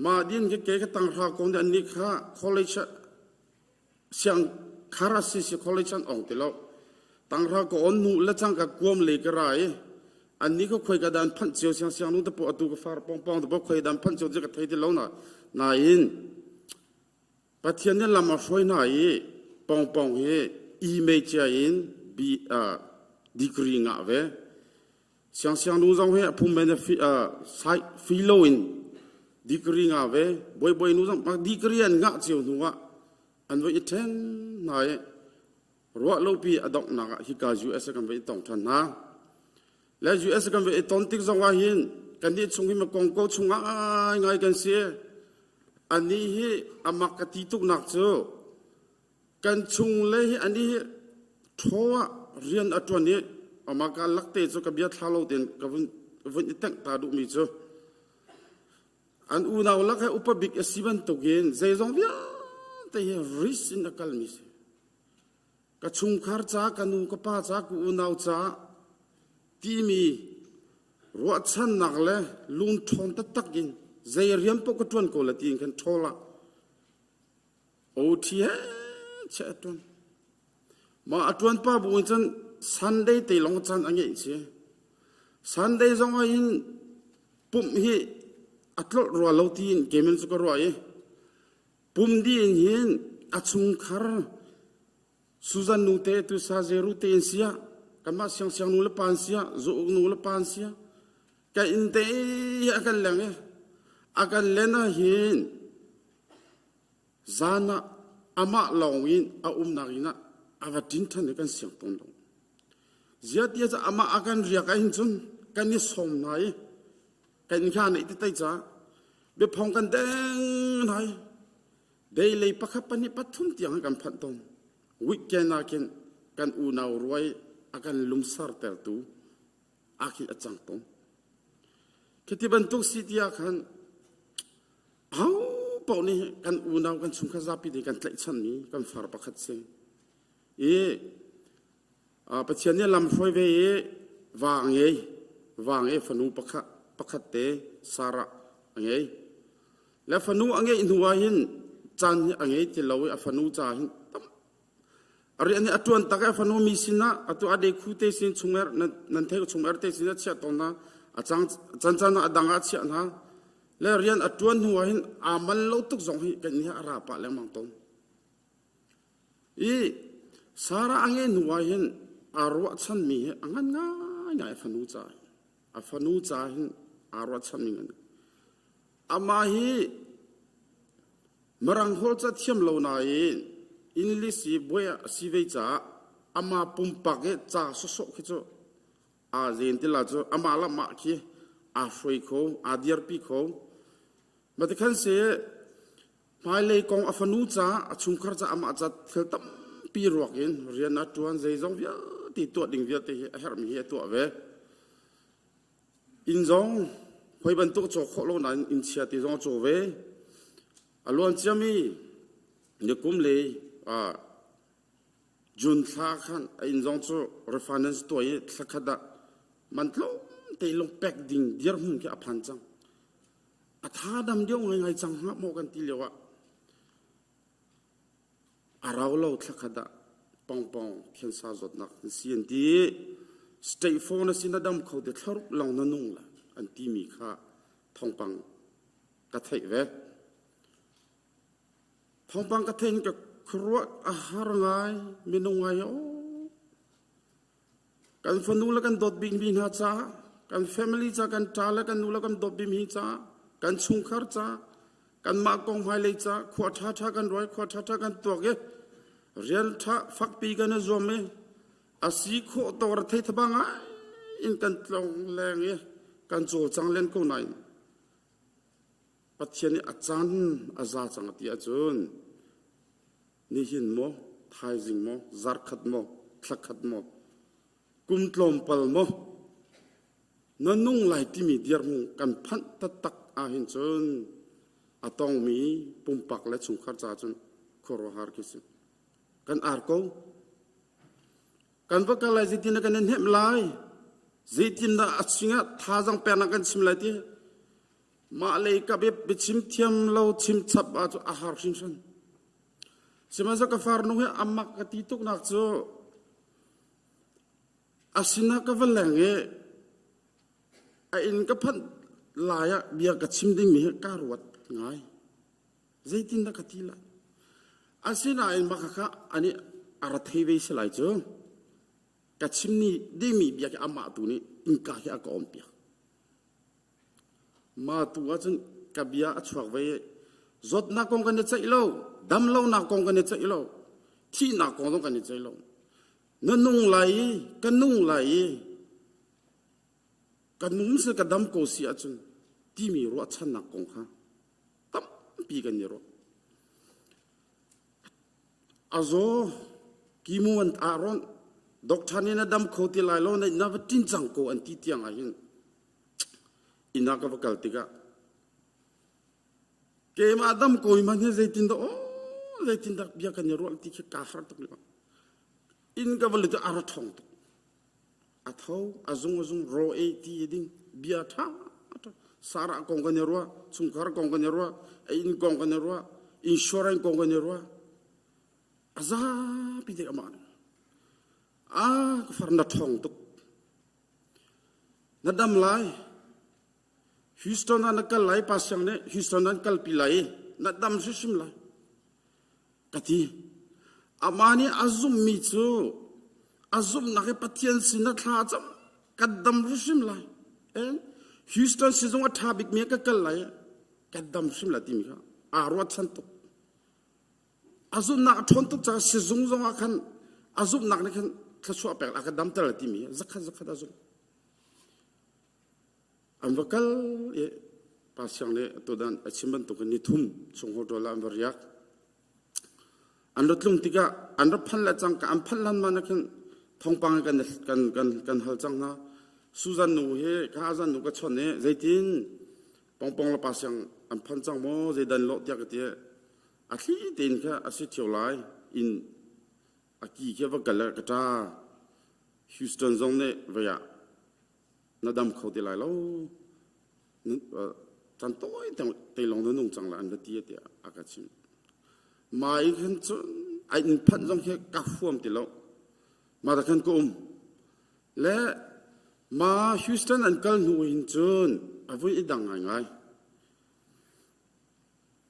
มาดินเก๋ๆก็ตั้งรากองอันนี้ค่ะคอลเลจเสียงคาราซิสคอลเลจอันองติแล้วตั้งรากองนู่และจังกับกวมเลยก็ไรอันนี้ก็คุยกันดันพันเจียวเสียงนู่นแต่พอตัวก็ฟาร์ปองแต่พอคุยดันพันเจียวจะกับไทยที่แล้วนายอินปัจจัยนี้ลำมาช่วยนายปองเฮอีเมจอินบีดีกรีงอ่ะเว้เสียงนู่นจังเฮพุ่มเป็นฟิโลอินดีกรีงาเว่บ่อยๆนู้นมาดีกรีอันงะเจียวนู้นอันว่าอีเทนนายรัวโลปีอดอกนักฮิกาจูเอสกันไปตองทันนะและจูเอสกันไปตอนติกจังหวะหินกันนี่ชงให้มากองก็ชงง่ายกันเสียอันนี้ให้อามักกติตุกนักเจ้ากันชงเลยอันนี้ทัวเรียนอัตวันนี้อามักการลักเตะจะกับยาทาโลเต็นกับวันนี้ตั้งตาดูมีเจ้าอันอูนาวลักให้อุปบิกสิบันตุกินใจจงเวียแต่เฮริสินกัลมิสกัชุงคาร์จ้ากันูกป้าจ้ากูอูนาวจ้าที่มีรัวชันนักเลยลุนทอนตักกินใจเรียมปกติวันโกลตีนกันทอละโอทีเฮเช็ดตัวนมาอัตวันป้าบุญจันซันเดย์ตีลงจันอันนี้เสียซันเดย์จงให้ปุ่มฮีอัตโลรัวเลวตีนเกมินสุกรัวปุ่มดีนหินอัชุงคาร์สุจันนูเตตุซาเจรุเตนเสียกันมาเสียงนูเลปานเสียจูนูเลปานเสียกันอินเตยอากันเลงอากันเลน่าหินจานะอามาลองอินอานากินะอาวัดินทันกันเสียงปนดงเจียดีจะอามาอากันเรียกอินจุนกันนี่สมนายกันข้าในที่ใต้จ้าเบี้ยพองกันแดงไหนได้เลยปักขับปนิปัทุนที่ยังกันพันตงวิกเกนากินกันอูนาวรวยอากันลุมสาร์เตอร์ตูอาคิดจังตงคิดบันทุกสิทธิอากันเอาปอนี่กันอูนาวกันชุงขจับปีดีกันเตะชันนี้กันฟาร์ปักขัดเสียปัจจัยนี้ลำช่วยเววางฟนูปักขัดปักขัดเตสาระอันนี้แล้วฟนูอันนี้หนัวหินจันอันนี้ที่เราฟนูจ่าหินอะไรอันนี้อัตวันตากฟนูมีสินะอัตวันเด็กคู่เตสินชงนั่นเทกชงเตสินเชียตอนนั้นอาจารย์จันดังอาเชียนะแล้วเรียนอัตวันหัวหินอามันเราตุกสองหินกันนี่อาราปะแล้วมังตนอีสาระอันนี้หัวหินอารวะชันมีอันง่ายฟนูจ่าฟนูจ่าหินอารวะชันมีเงินอามาฮีมรังโฮจะเทียมเหล่านั้นอินลิสีบวยสีเวจ่าอามาปุ่มปักจ่าสุๆคิดจ้อาเจนติลาจ้อามาละมาคีอาฟรีโคอาเดียร์ปีโคมาที่ขันเสียภายเลยกองอาฟนูจ่าชุมขารจ่าอามาจัดเทลตัมปีรวกินเรียนนัดจวนใจจงเวียตีตัวดิ่งเวียตีเฮร์มีเฮตัวเวอินจงพอยบรรทุกโจโคโลนันอินเชียติจงโจเวอล้วนจะมีเด็กกุมเลยจุนท่าขันอินจงโจ reference ตัวนี้สักขดามันลงแต่ลงแปกดิ่งเดียร์หุ่นแค่พันจังอาท่าดำเดียวไงจังฮะโมกันทีเดียวเราเล่าสักขดาปองเขียนซาจดนักเสียนดีสเตย์โฟนสินาดำเขาเด็ดทารุลองนั่นนุ่งละอันที่มีค่าทองปังกระเทยเวทองปังกระเทยกับครัวอาหารไงเมนูไงกันฟันนูแล้วกันดดบินหาจ้ากันแฟมิลี่จ้ากันจ้าแล้วกันนูแล้วกันดดบินหิจ้า กันชุงคาร์จ้ากันมากองไฮเลยจ้าขวดท่ากันรวยขวดท่ากันตัวเกเรียนท่าฟักปีกันนะจอมเมอาศัยโคตัวรัฐทบังอ่ะอินกันลงแรงเงี้ยกันโจจังเล่นกูไหนปัจจัยนี้อาจารย์อาจารย์จังที่อาจารย์นี่หินโมไทยจิงโมซาร์ขัดโมคลักขัดโมกุมตลมปลโมนั่นนุ่งไหลที่มีเดียร์มุกันพันตักอาหินจนอาตองมีปุ่มปักและชุงขัดจ้าจนโคโรฮาร์กิสกันอาร์โกกันว่ากันไรจิตินักันเห็นไหลจิตินักชิงะท่าจังเป็นนักันชิมไหลที่มาเลยกับเบบชิมเทียมเราชิมชับอาหารชิมชันชิมาจากฟาร์นุเฮอามักกติตุกนักโจอาศินักวันแหลงไอ้อินกับพันลายเบียกับชิมดิ้งมีการวัดง่ายจิตินักติละอาศินักอินมักค่ะอันนี้อารัฐเวสไลโจกับชิมนี่ดิ้งมีเบียกับอามาตุนี่อินกาเฮอากอมเปียมาตัวจนกับเบียช่วยไว้จดนักกงกันเนี่ยใจโลดำโลนักกงกันเนี่ยใจโลที่นักกงต้องกันเนี่ยใจโลนั่นนุ่งไหลกันนุ่งไหลกันนุ่งเสกดำโกเสียจนที่มีรัวชันนักกงค่ะตั้มปีกันเนี่ยรัวอาโซกิมูอันอารอนดอกชานี่นะดำโคติลายโลในนับทิ้งจังโกอันที่เตียงอาหินอินักกับกัลติกะเกมอาดัมโกยมันเนี่ยใจตินดโอ้ใจตินดักเบียกันเนี่ยรัวที่แค่กาฟร์ตุกเลยอินกับวันที่อารัทองตุกอาเท้าอาซุงโรเอทีดิ้งเบียท่าสาระกองกันเนี่ยรัวสุงคาร์กองกันเนี่ยรัวอินกองกันเนี่ยรัวอินชัวร์กองกันเนี่ยรัวอาซาพิเดกมันก็ฟาร์นัทองตุกนัดดำไลฮิสตันนั้นก็ไล่ภาษาเนี่ยฮิสตันนั้นก็พิไลนัดดำสุชิมไลกะทีอามานี่อาซุมมิจูอาซุมนักปัจจัยสินะท่าจำกัดดำสุชิมไลฮิสตันสิจงอัฐาบิกเมียก็ไล่กัดดำสุชิมไลที่มีค่ะอารวัตชันตุอาซุมนักทนตุจากสิจงอาคันอาซุมนักนี่คันข้าชัวเปล่าอากัดดำตลอดที่มีzakatอาซุมอันวักลภาษาเนี่ยตัวนั้นชิมบันตุกันนิทุมส่งหัวตัวละอันวริยักอันรถลุงติกะอันรถพันละจังกับอันพันลันมันกันทองปังกันฮัลจังนะสุจันนูเฮข้าจันนูก็ชนเนี่ยใจตินปองละภาษาอันพันจังโมใจดันโลดยากเตี้ยอาทิตย์ตินค่ะอาทิตย์เที่ยวไลอินอากีแค่วักละกระจาฮิวสตันจงเนี่ยเวียนัดดำเขาที่ไรแล้วจันโต้แต่ลองนุ่งจังละอันเดียเดียอากาศชิมมาอีกคนจนไอ้พันจงแค่กัฟวมที่แล้วมาตะกันกุมและมาฮิวสตันอันกัลนูอินจนอาวุธดังไง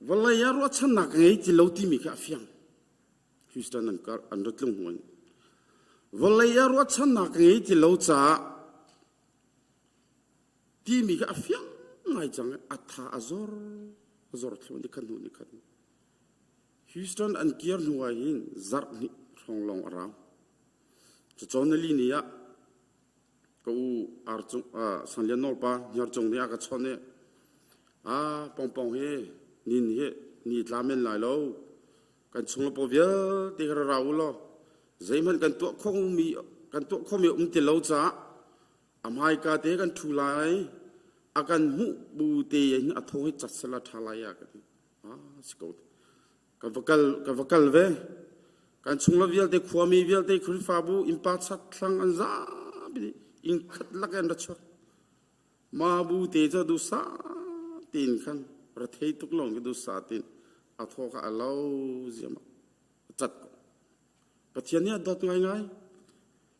วันละยารวัชนักไงที่เราที่มีแค่เฟียงฮิวสตันอันกัลอันรถลงหัววันละยารวัชนักไงที่เราจะที่มีกับเฟียงไงจังอัฐาazorที่มันดิคันหูนี่คันฮิวสตันอันเกียร์หัวหินจัร์นี่ช่องลองราวจะจอนลีนี่ก็อาร์จงสัญญาณโนปะยาร์จงนี่ก็ชอนเนี่ยปองเฮนี่ลามินไหลแล้วกันชงละปอบเยอะที่กระเราล้อใจมันกันตัวข้อมีติเลาจ้าอามายกาเตกันทุไลอากันมุบูเตยนอัทโหจัดสลัดทลายกันสกอตกันวักลเวกันชงละเวียลเตขวามีเวียลเตคริฟาบูอิมปัสสัตลังอันซาบิอินขัดลักอันรัชมาบูเตจะดูสาตินขันประเทศทุกหลงก็ดูสาตินอัทโหก็อาลาวเสียมาจัดประเทศนี้ดอดง่าย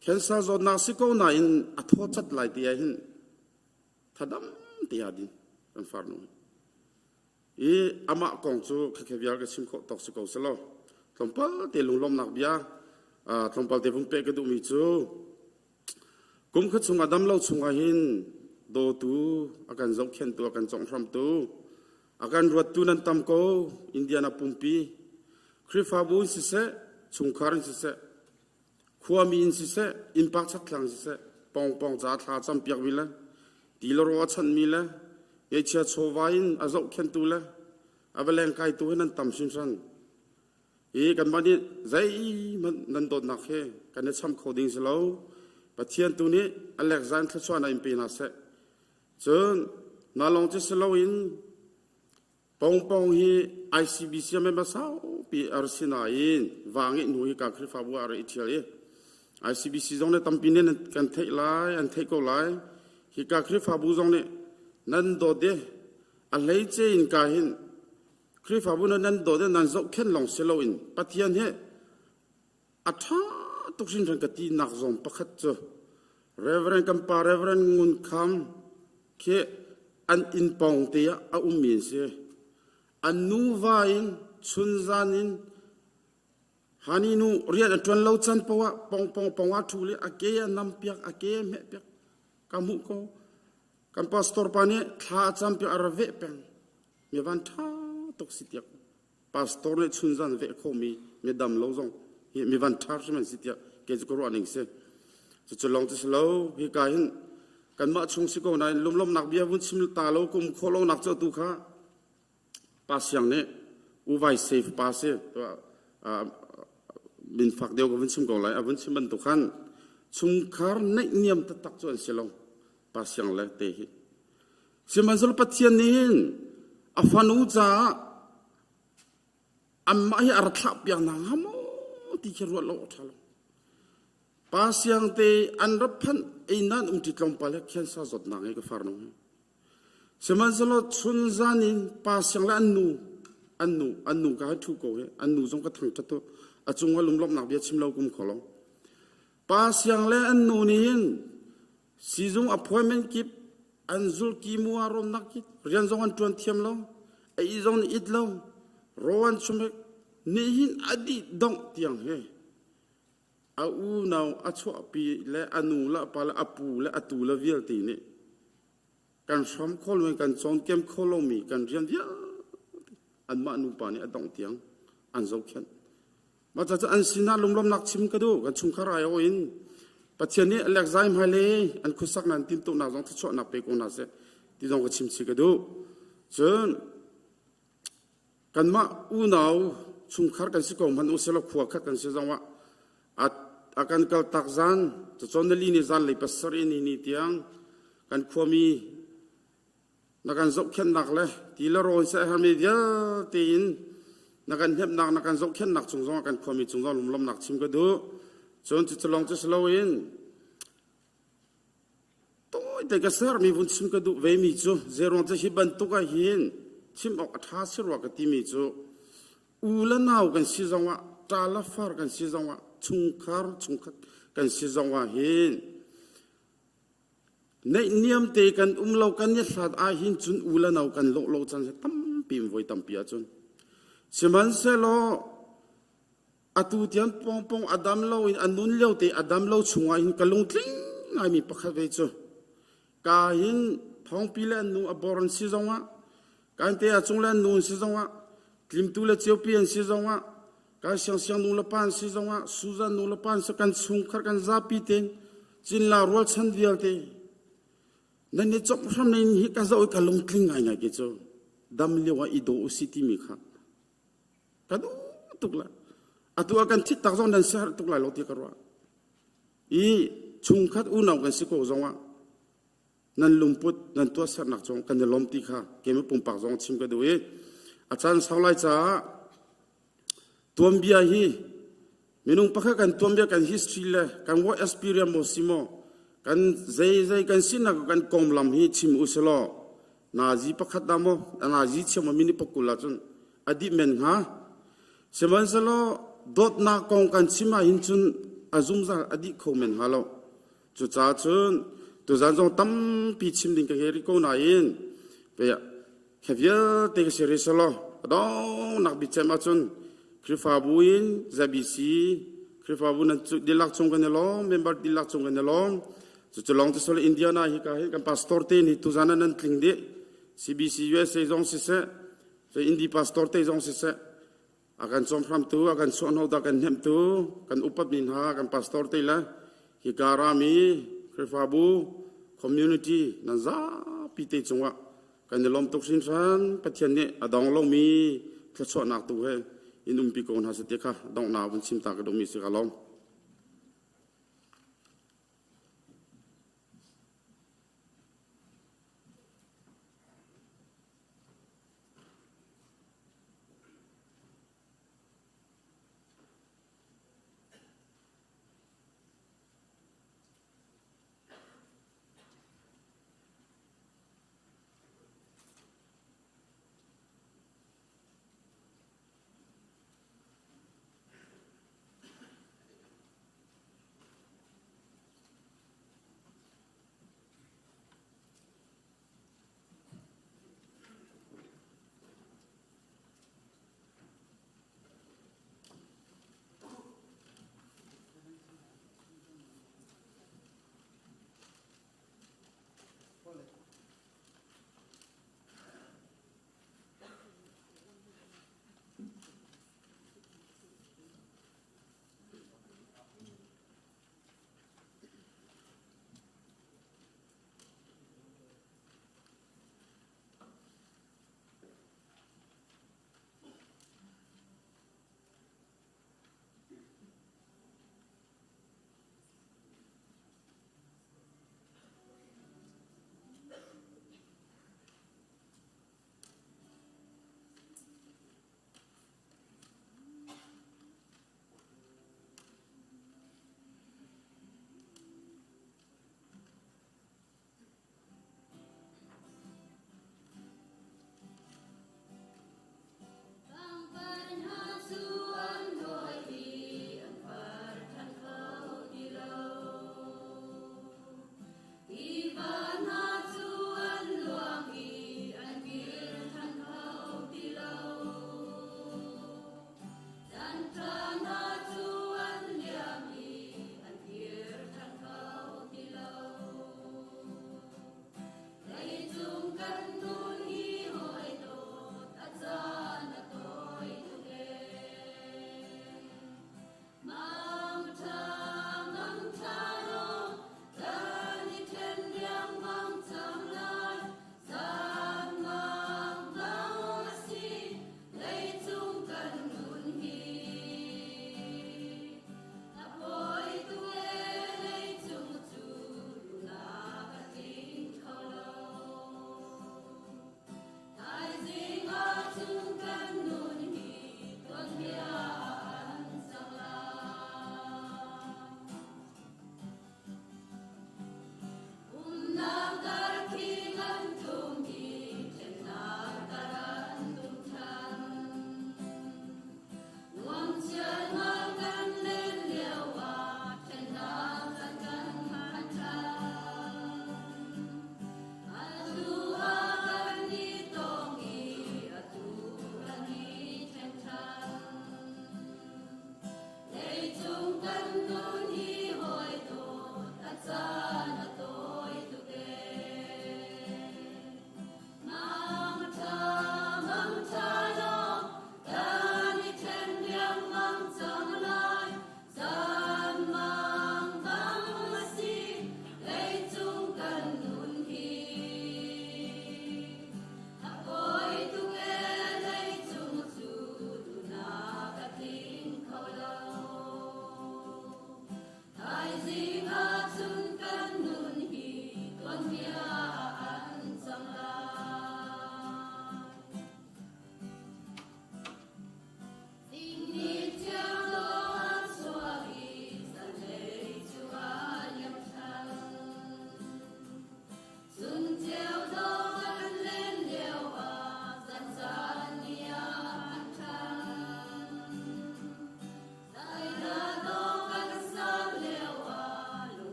แค่ซาโซนาสิโกนาอินอัทโหจัดหลายเดียหินทัดดำเดียดินกันฟาร์นุอามาคงจูแค่เบียร์ก็ชิมตอกสิโกสโลทอมพัลเตลุงลมนักเบียทอมพัลเตพุ่งเปก็ดูมิจูกุมขัดชงอาดัมเล่าชงอาหิน do tu akan zok khen tu akan chong ram tu akan ruat tu nan tam ko Indiana pumpi krifabu si se chungkhar si se khuamin si se impak chat thlang si se pong za tha cham piak wila tilor wa chan mi la ye chia chowain azok khen tu la abaleng kai tu nan tam sin san kan mani zai man nan dot nak he kan cham khoding selo pathian tu ni alexan thachwana impe na se chun na long che selo in pong hi ICBC me basau pi arsina in wangi nu hi ka khri fa bu ar Tial ICBC jong ne tampine kan thei lai an thei ko lai hi ka khri fa bu jong ne nan do de a lei che in ka hin khri fa bu nan do de nan zo khen long selo in pathian he atha tuksin ran ka ti nak zom pakhat cho reverend kam pa reverend ngun kham ke an in pong te a min se an nu vain chun zanin haninu rian atwan lo chan pawa pong wa thule ake nam piak ake me piak kamu ko kan pastor pane tha cham pi arve pen me van tha tok sitiak pastor ne chun zan ve kho mi me dam lo zong mi van thar man sitia ke ko running se chu long chu slow hi ka hin kan ma chung si ko na lum nak bia vun sim ta lo kum kholo nak cho tu kha pasyang ne u vai safe pase to bin fak deu ko vun sim ko lai avun sim ban tu khan chung khar nei niam ta tak chon selong pasyang le te hi siman sol pathian nin afanu cha amma hi ar thap yang na hamo ti kherwa lo thalo pasyang te anrapan einan titlong pala khen sa zot na ngai ka farno siman sol chun zanin pasyang la anu ka thu ko he anu jong ka thang to achunga lumlop nak bia chimlo kum kholong pasyang le anu nin sizung appointment kip anzul ki muarom nakit rian zongan tuan thiam lo ai zon it lo rowan chumek nihin adi dong tiang he a u naw a chwa pi le anu la pala apu le atu la vial ti ni kan som khol wen kan chon kem kholomi kan rian dia an ma nu pa ni adong tiang an zo khen ma cha an sina lumlom nak chim ka do kan chung khara yo in pathian ni alexaim hale an khusak nan tim to na jong thcho na pe ko na se ti jong ko chim chi ka do chun kan ma u naw chung khar kan si ko man u selo khuwa khat kan se jong wa akan kal tak zan chon li ni zan le pasari ni tiang kan khomi na kan zok khen nak le ti la ron sa ha me dia tin na kan hep nak na kan zok khen nak chung jong kan khomi chung jong lum nak chim ka do chon chu long chu slow in toy te ka sar mi vun chim ka du ve mi chu zero te hi ban tu ka hin chim ok tha sirwa ka ti mi chu u la naw kan si jong wa ta la far kan si jong wa chung khat kan si jong wa hin nei niam te kan lo kan ni thlat a hin chun u la naw kan lo chan tam pim voi tam pia chun siman se lo atu tian pong adam lo in anun lo te adam lo chunga in kalung tling ai mi pakha ve chu ka hin thong pile nu aboron si zonga kan te a chung lan nu si zonga klim tu le cheu pian si zonga ka siang nu la pan si zonga suza nu la pan sa kan chung khar kan za pi ten chin la rol chan vial te nan ni chop ram nei hi ka zo ka long tling ai ngai ke chu dam lewa i do city mi kha ka du tukla atu akan thit tak zong dan sar tuk lai lo ti karwa i chung khat u naw kan si ko zonga nan lumput nan tua sar nak chong kan lom ti kha ke me pum pak zong chim ka du e achan saulai cha tuambia hi minung pakha kan tuambia kan history le kan wo experience mo simo kan zai kan sin kan kom lam hi chim uselo na ji pakhat damo na ji chema mini pakula chun adi men ha seman selo dot na kong kan chima hin chun azum za adi khomen halo chu cha chun tu zan jong tam pi chim ding ka heri ko na in pe khavia te ka seri salo do nak bi chema chun krifa buin zabisi krifa bunan chu dilak chung kan lo member dilak chung kan lo จะลองจะสละอินเดียนะฮิกาฮิกันพาสตอร์เตนฮิตุจานันทลิงเด CBC USA จงสิเสจะอินดีพาสตอร์เตจงสิเสอาการสมพรำตัวอาการสวนเอาตากันเห็มตัวกันอุปนินหากันพาสตอร์เตละฮิการามีคริฟาบูคอมมูนิตี้นั่นจ้าพิเตจงวะกันในลมตุกสินสันปัจจัยนี้อดองลงมีกระสวนนักตัวเฮอินุมพิโกนหาสติค่ะดองนาวันชิมตากระดมมีสิกาลอง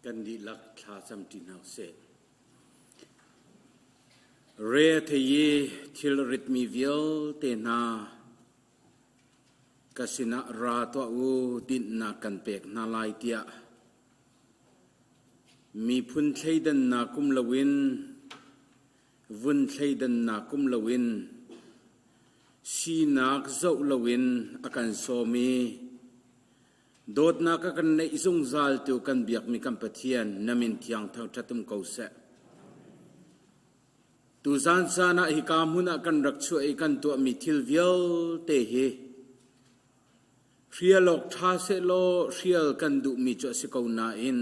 กันดีลักทาสัมตินเอาเสเรทยีทิลริตมีวิลเตนากสินาราตัวอูดินนากันเปกนาลายเตียมีพุนเทดันนาคุมลวินวุนเทดันนาคุมลวินชีนักเจ้าลวินอาการโซมีโดดนักกันในซุงซาลตัวกันเบียกมีกันปะเทียนนามินที่ยังทั้งชัดตุมเกาเสตูซานซานะฮิกามุนักันรักช่วยกันตัวมีทิลเวลเตเฮเรียลอกท่าเซโลเรียลกันดูมีจ่อสิกาวนาอิน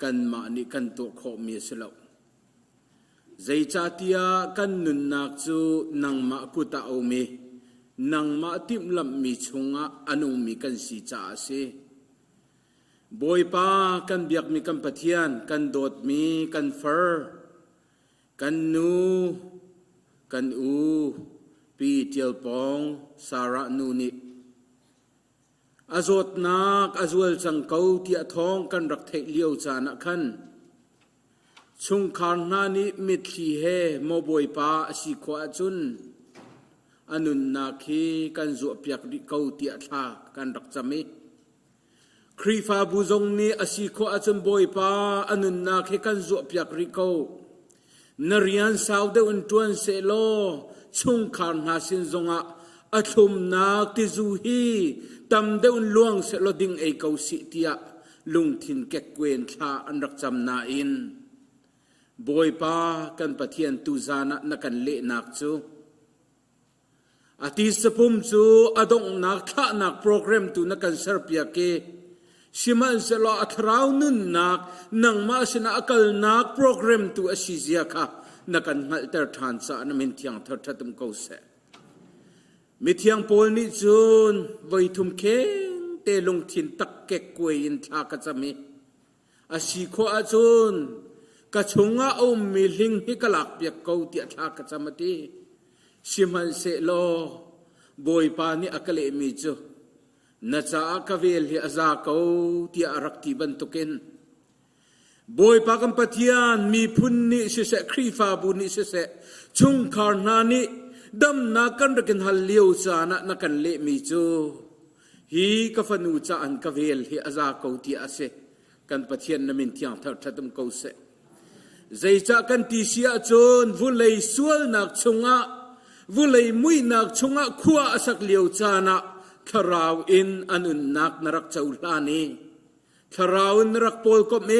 กันมานิกันตัวขอมีเสลาใจจัตยากันนุนนักจูนังมากุตาโอเมนังมาติมลำมีชงะอนุมีกันสีจ่าเสบอยป้ากันเบียกมีกันปะเทียนกันโดดมีกันเฟอร์กันนูกันอูปีเทียลปองสาระนูนิอาจดนักอาจวลจังเกาเตียทองกันรักเทเลียวจานะขันชุงคารนานิมิตลีเฮโมบอยป้าสิขวาจุนอนุนนาคีกันจวบยักดิเกาเตียทากันรักจำมิครีฟาบุจงนี้อสิขวาจุนบอยป้าอนุนนาคีกันจวบยักดิเกานเรียนสาวเดวันตวนเซโลชุงคารนาสินจงะอัตุมนักติจูฮีตำเดวันลวงเซโลดิงเอเกาสิเตียลุงทินเกกเวนทาอันรักจำนาอินบอยป้ากันปะเทียนตูซานะนักันเละนักจูอาทิสปุ่มจูอดงนักท่านักโปรแกรมตูนักันเซอร์เปียเกชิมันเซลอัทราวนุนนักนังมาสินะอักลนักโปรแกรมตูอชิซิยาค่ะนักันหัลเตอร์ทานซานะมินที่ยังทัดตุมเกาเสมิที่ยังโพลนิจูนไว้ทุมเข่งเตลงทินตักเกกวยอินทากจะมีอาชิโคอาจูนกะชงอาอมมิลิงฮิกลักเปียกเกาเตียทากจะมาดีชิมันเซโลบอยปานิอักเลมิจูนาจาคาเวลฮิอาซาเกาที่อารักที่บันทุกินบอยปากัมปะเทียนมีพุนนิเสเสครีฟาบุนิเสเสชุงคาร์นานิดัมนักันรักันฮัลเลียวจานะนักันเลมิจูฮีกฟันูจาอันคาเวลฮิอาซาเกาที่อาเซกันปะเทียนนามินที่ยังทัดตุมเกาเสใจจากกันที่เสียจนวุเลยสวลนักชงะวุเลยมุยนักชงะขวาสักเลียวจานะทราวอินอนุนนักนรักเจ้าลานีทราวน์นรักโพลก็เม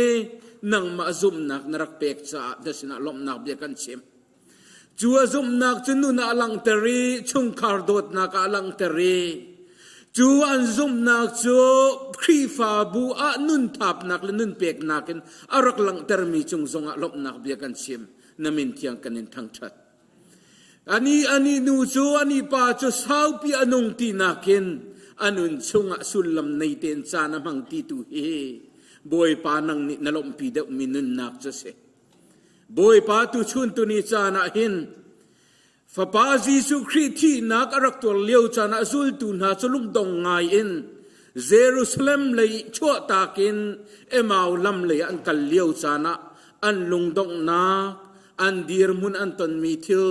นังมาซุมนักนรักเปกจ่าเดชนะลมนักเบียกันเชมจัวซุมนักจนุนอลังเตรีชุงคาร์โดดนักอลังเตรีจัวอันซุมนักจัวครีฟาบูอานุนทับนักและนุนเปกนักนอารักลังเตรีมีจุงซงอลมนักเบียกันเชมนามินที่ยังกันนินทั้งชัดอันนี้นูจูอันนี้ป้าจะสาวปีอนุงตีนักกินอันุนชงะสุลลัมในเต็นจานะมังตีตุเฮบอยป้านังนี่นลมปีเดมินุนนักจะเสบอยป้าตุชุนตุนิจานะหินฟ้าป้าจีสุครีที่นักอรักตัวเลี้ยวจานะสุลตุนาสุลุมดงไงอินเยรูซาเล็มเลยชั่วตากินเอมาอุลัมเลยอันกัลเลี้ยวจานะอันลุงดงนักอันดีร์มุนอันตันมีทิล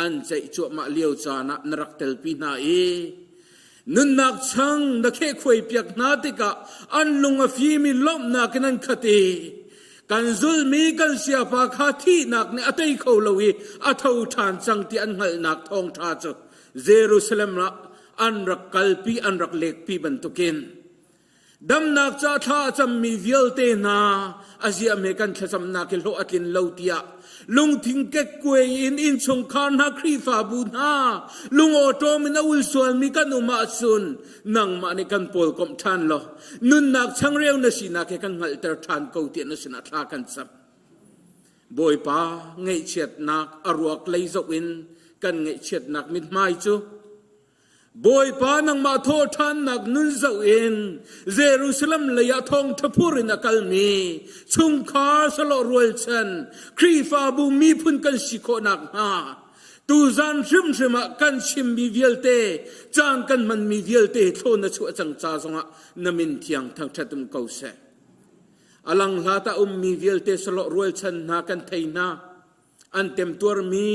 อันใจจวบมาเลี้ยวจานะนรักเตลปีนาเอนุนนักช่างนักเขควยเปียกนาติกะอันลุงอฟีมีลมนักนันคติกันซุลมีกันเสียปากาที่นักเนี่ยอัตยเขาลวีอัตอุทานจังที่อันหัลนักทองท่าจเยรูซาเล็มละอันรักกัลปีอันรักเล็กปีบรรทุกินดำนักจะท่าจะมีวิลเตนาอาเซียเมกันขจำนักโลอัตินเลวเตียลุงทิ้งเก็กกวยอินชงคานฮักรีฟาบูนาลุงโอโตมินาอุลส่วนมีกันอุมาสุนนังมาในกันโพลกอมทันโลนุนนักช่างเรียวนัสินักกันหัลเตอร์ทันเกาเตียนสินักลากันซับบอยป้าไงเฉียดนักอรวกเลยจวินกันไงเฉียดนักมิดไม้จูบอยป้านังมาโทษท่านนักนุนเจ้าเอ็นเยรูซาเล็มเลยาทองทพูรินักลมีชุงคาสโลรวยชันครีฟาบูมีพุนกันสิโคนักฮาตูจันชิมชิมกันชิมมีเวลเตจานกันมันมีเวลเตโทนชัวจังจ้าสงะนามินที่ยังทั้งชัดตุมเกาเส alang lata mi vialte salo ruel chan na kan theina an tem tur mi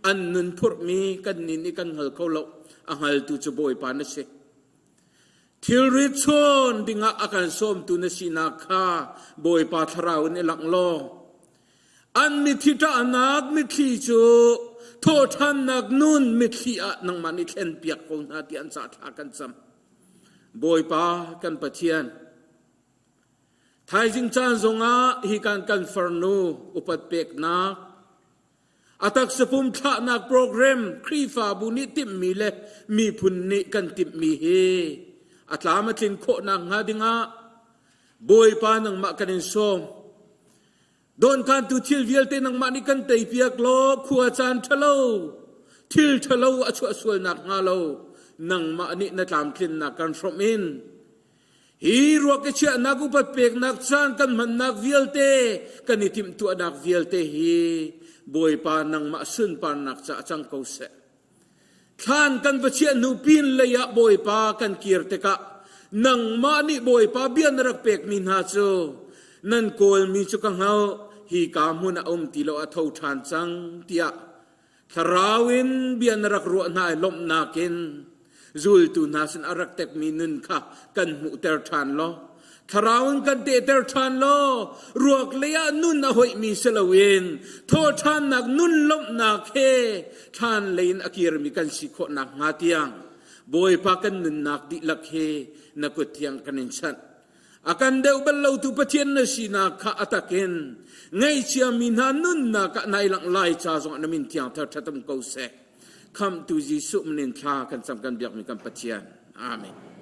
an nun phur mi kan nin ikan hal kholo angal tu chu boy pa na se thil ri chon dinga akan som tu na sina kha boy pa tharau ni lang lo an mi thita anak mi thi chu tho than nak nun mi thi a nang mani thlen piak ko na ti an sa tha kan cham boy pa kan pathian thai jing chan zonga hi kan farnu upat pek na atak sapum tha nak program krifa buni tim mi le mi phun ni kan tim mi he atlama thin kho na nga dinga boy pa nang ma kanin som don kan tu thil vial te nang ma ni kan tei piak lo khuwa chan thalo thil thalo achu asul nak nga lo nang ma ni na tlam thin na kan from in hi ro ke cha na gu pat pek nak chan kan man nak vialte kan itim tu anak vialte hi boy pa nang ma sun pa nak cha chang ko se khan kan bachia nu pin le ya boy pa kan kir te ka nang ma ni boy pa bian rak pek min ha chu nan kol mi chu kang hau hi ka mun ti lo a tho than chang tia tharawin bian rak ro na lom na kin zul tu nasin arak tek minun kha kan mu ter than lo tharawin kan te ter than lo ruak leya nun na hoi mi selawin tho than nak nun lom na khe than lein akir mi kan si kho nak ngatiang boy pa kan nun nak di lakhe na ko tiang kanin chan akan deu ballo tu pathian na sina kha ataken ngai chia min nun na ka nai lang lai cha zong na min tiang thar thatam ko se come to Jesus menin tha kan sam kan biak mi kan pathian amen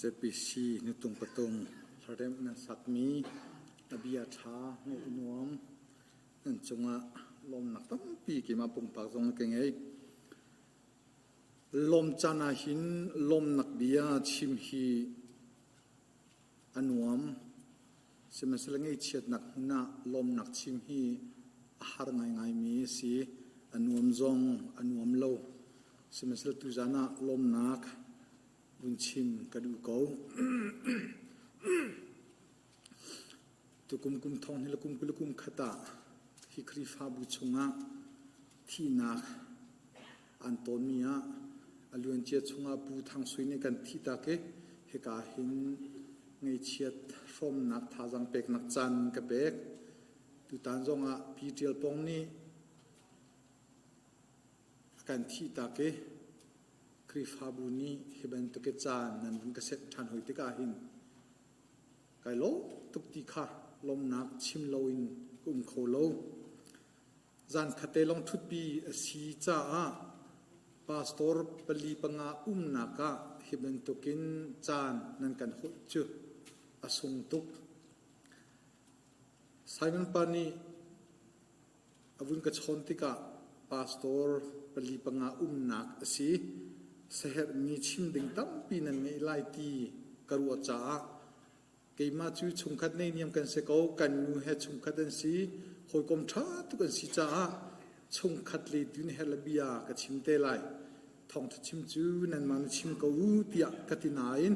ZPC นุตุงปะตุงทะเลนัสักมีอบิยาชาในนวมนั่นจงะลมหนักตั้งปีกี่มาปุ่งปากทรงเก่งไงลมจานาหินลมหนักเบียชิมฮีอนวมสมัยสลังไอเชียดหนักน่ะลมหนักชิมฮีอาหารง่ายๆมีสิอนวมจงอนวมโลสมัยสลัตุจานะลมหนักบุญชิมกระดูกเขาตุกุมกุมทองนี่ละกุมกุลกุมขตาฮิคริฟาบุชงะที่นักอันโตเมียอลวนเจียชงะปูทางสุยในกันที่ตาเกเฮกาหินไงเชียดฟอมนักทาจังเป็กนักจันกะเป็กตุตานจงะพีเทียลปองนี่กันที่ตาเกคริฟาบุนีเฮบันตุเกจานนันบุญกเสตทันหอยติกาหินไกโลตุกติคาลมนักชิมโลอินกุมโคโลจานคเตลองทุดปีสีจ้าปาสตอร์ปลีปังอานักะเฮบันตุกินจานนันกันหดจุอสุงตุกไซมันปานีอวุนกชนติกาปาสตอร์ปลีปังอานักสีเสหมีชิมดิ่งตั้มปีนันไงไลตีกรัวจ้าเกี่ยมาจูชงคัดในนิยมกันเสกเอากันยูเฮชงคัดดันสีหอยกลมช้าตุกันสีจ้าชงคัดเลยดุนเฮลเบียกับชิมเตลัยทองทัดชิมจูนันมันชิมกูเตียกัตินายน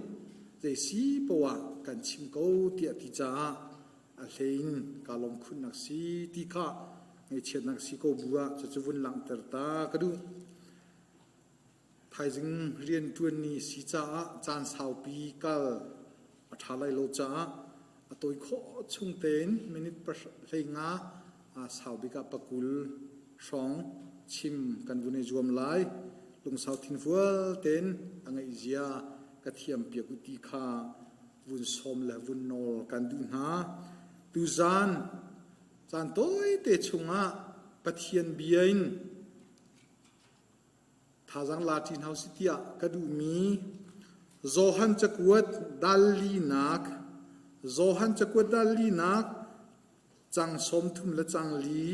เจสีปวะกันชิมกูเตียติจ้าอัลเลนกาลมคุณนักสีติกะไงเชียนักสีกูบัวจะจุวนหลังเตอร์ตากระดูไทยจึงเรียนตัวนี้สีจ้าจานสาวปีกัลอัฐาไลโลจ้าตัวข้อชงเต็นมินิประเลงาสาวปีกับปกุลสองชิมกันวุนจวมไลลงสาวทินฟัวเต็นอังไอเจียกระเทียมเปียกุติคาวุนสมและวุนโนกันดูนาดูจานตัวเตชงะปะเทียนเบียนทาจังลาตินเฮาสิเตียกระดูมีโซฮันจักวดดัลลีนักโซฮันจักวดดัลลีนักจังสมทุมและจังลี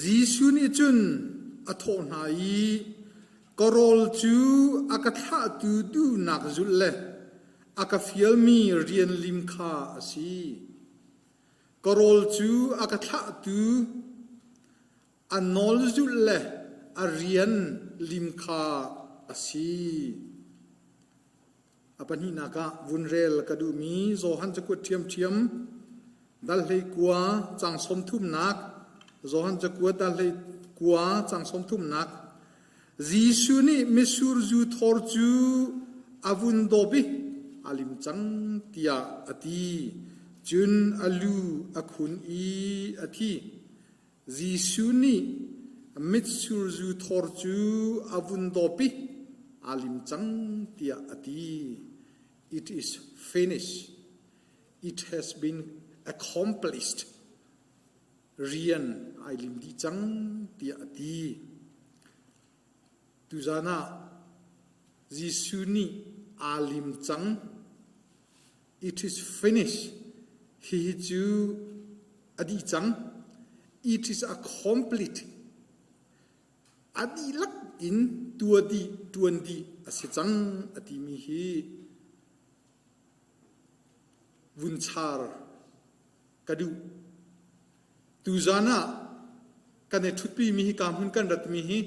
จีซุนิจุนอโทนายกรอลจูอากาธาตูดูนักจุลเลอากาฟิลมีเรียนลิมคาสีกรอลจูอากาธาตูอันนอลจุลเลอาเรียนลิมคาสีอปันหินากะวุนเรลกระดูมีโซฮันจะกวดเทียมดัลเลยกัวจังสมทุมนักโซฮันจะกวดดัลเลยกัวจังสมทุมนักจีซูนี่มิสูรจูทอร์จูอาวุนโดบิอาลิมจังเตียอตีจุนอาลูอาคุนอีอทีจีซูนี่มิสูรจูทอร์จูอาวุนโดบิอาลิมจังเตียอตี It is finished. It has been accomplished. เรียนอาลิมดีจังเตียอตีตุจานะจิสุนีอาลิมจัง It is finished. Heจูอดีจัง It is accomplished. อดีลักอินตัวดีอสิจังอดีมีฮีวุนชาร์กระดูตูจานะกันในทุกปีมีฮีการหุ่นกันรัตมีฮี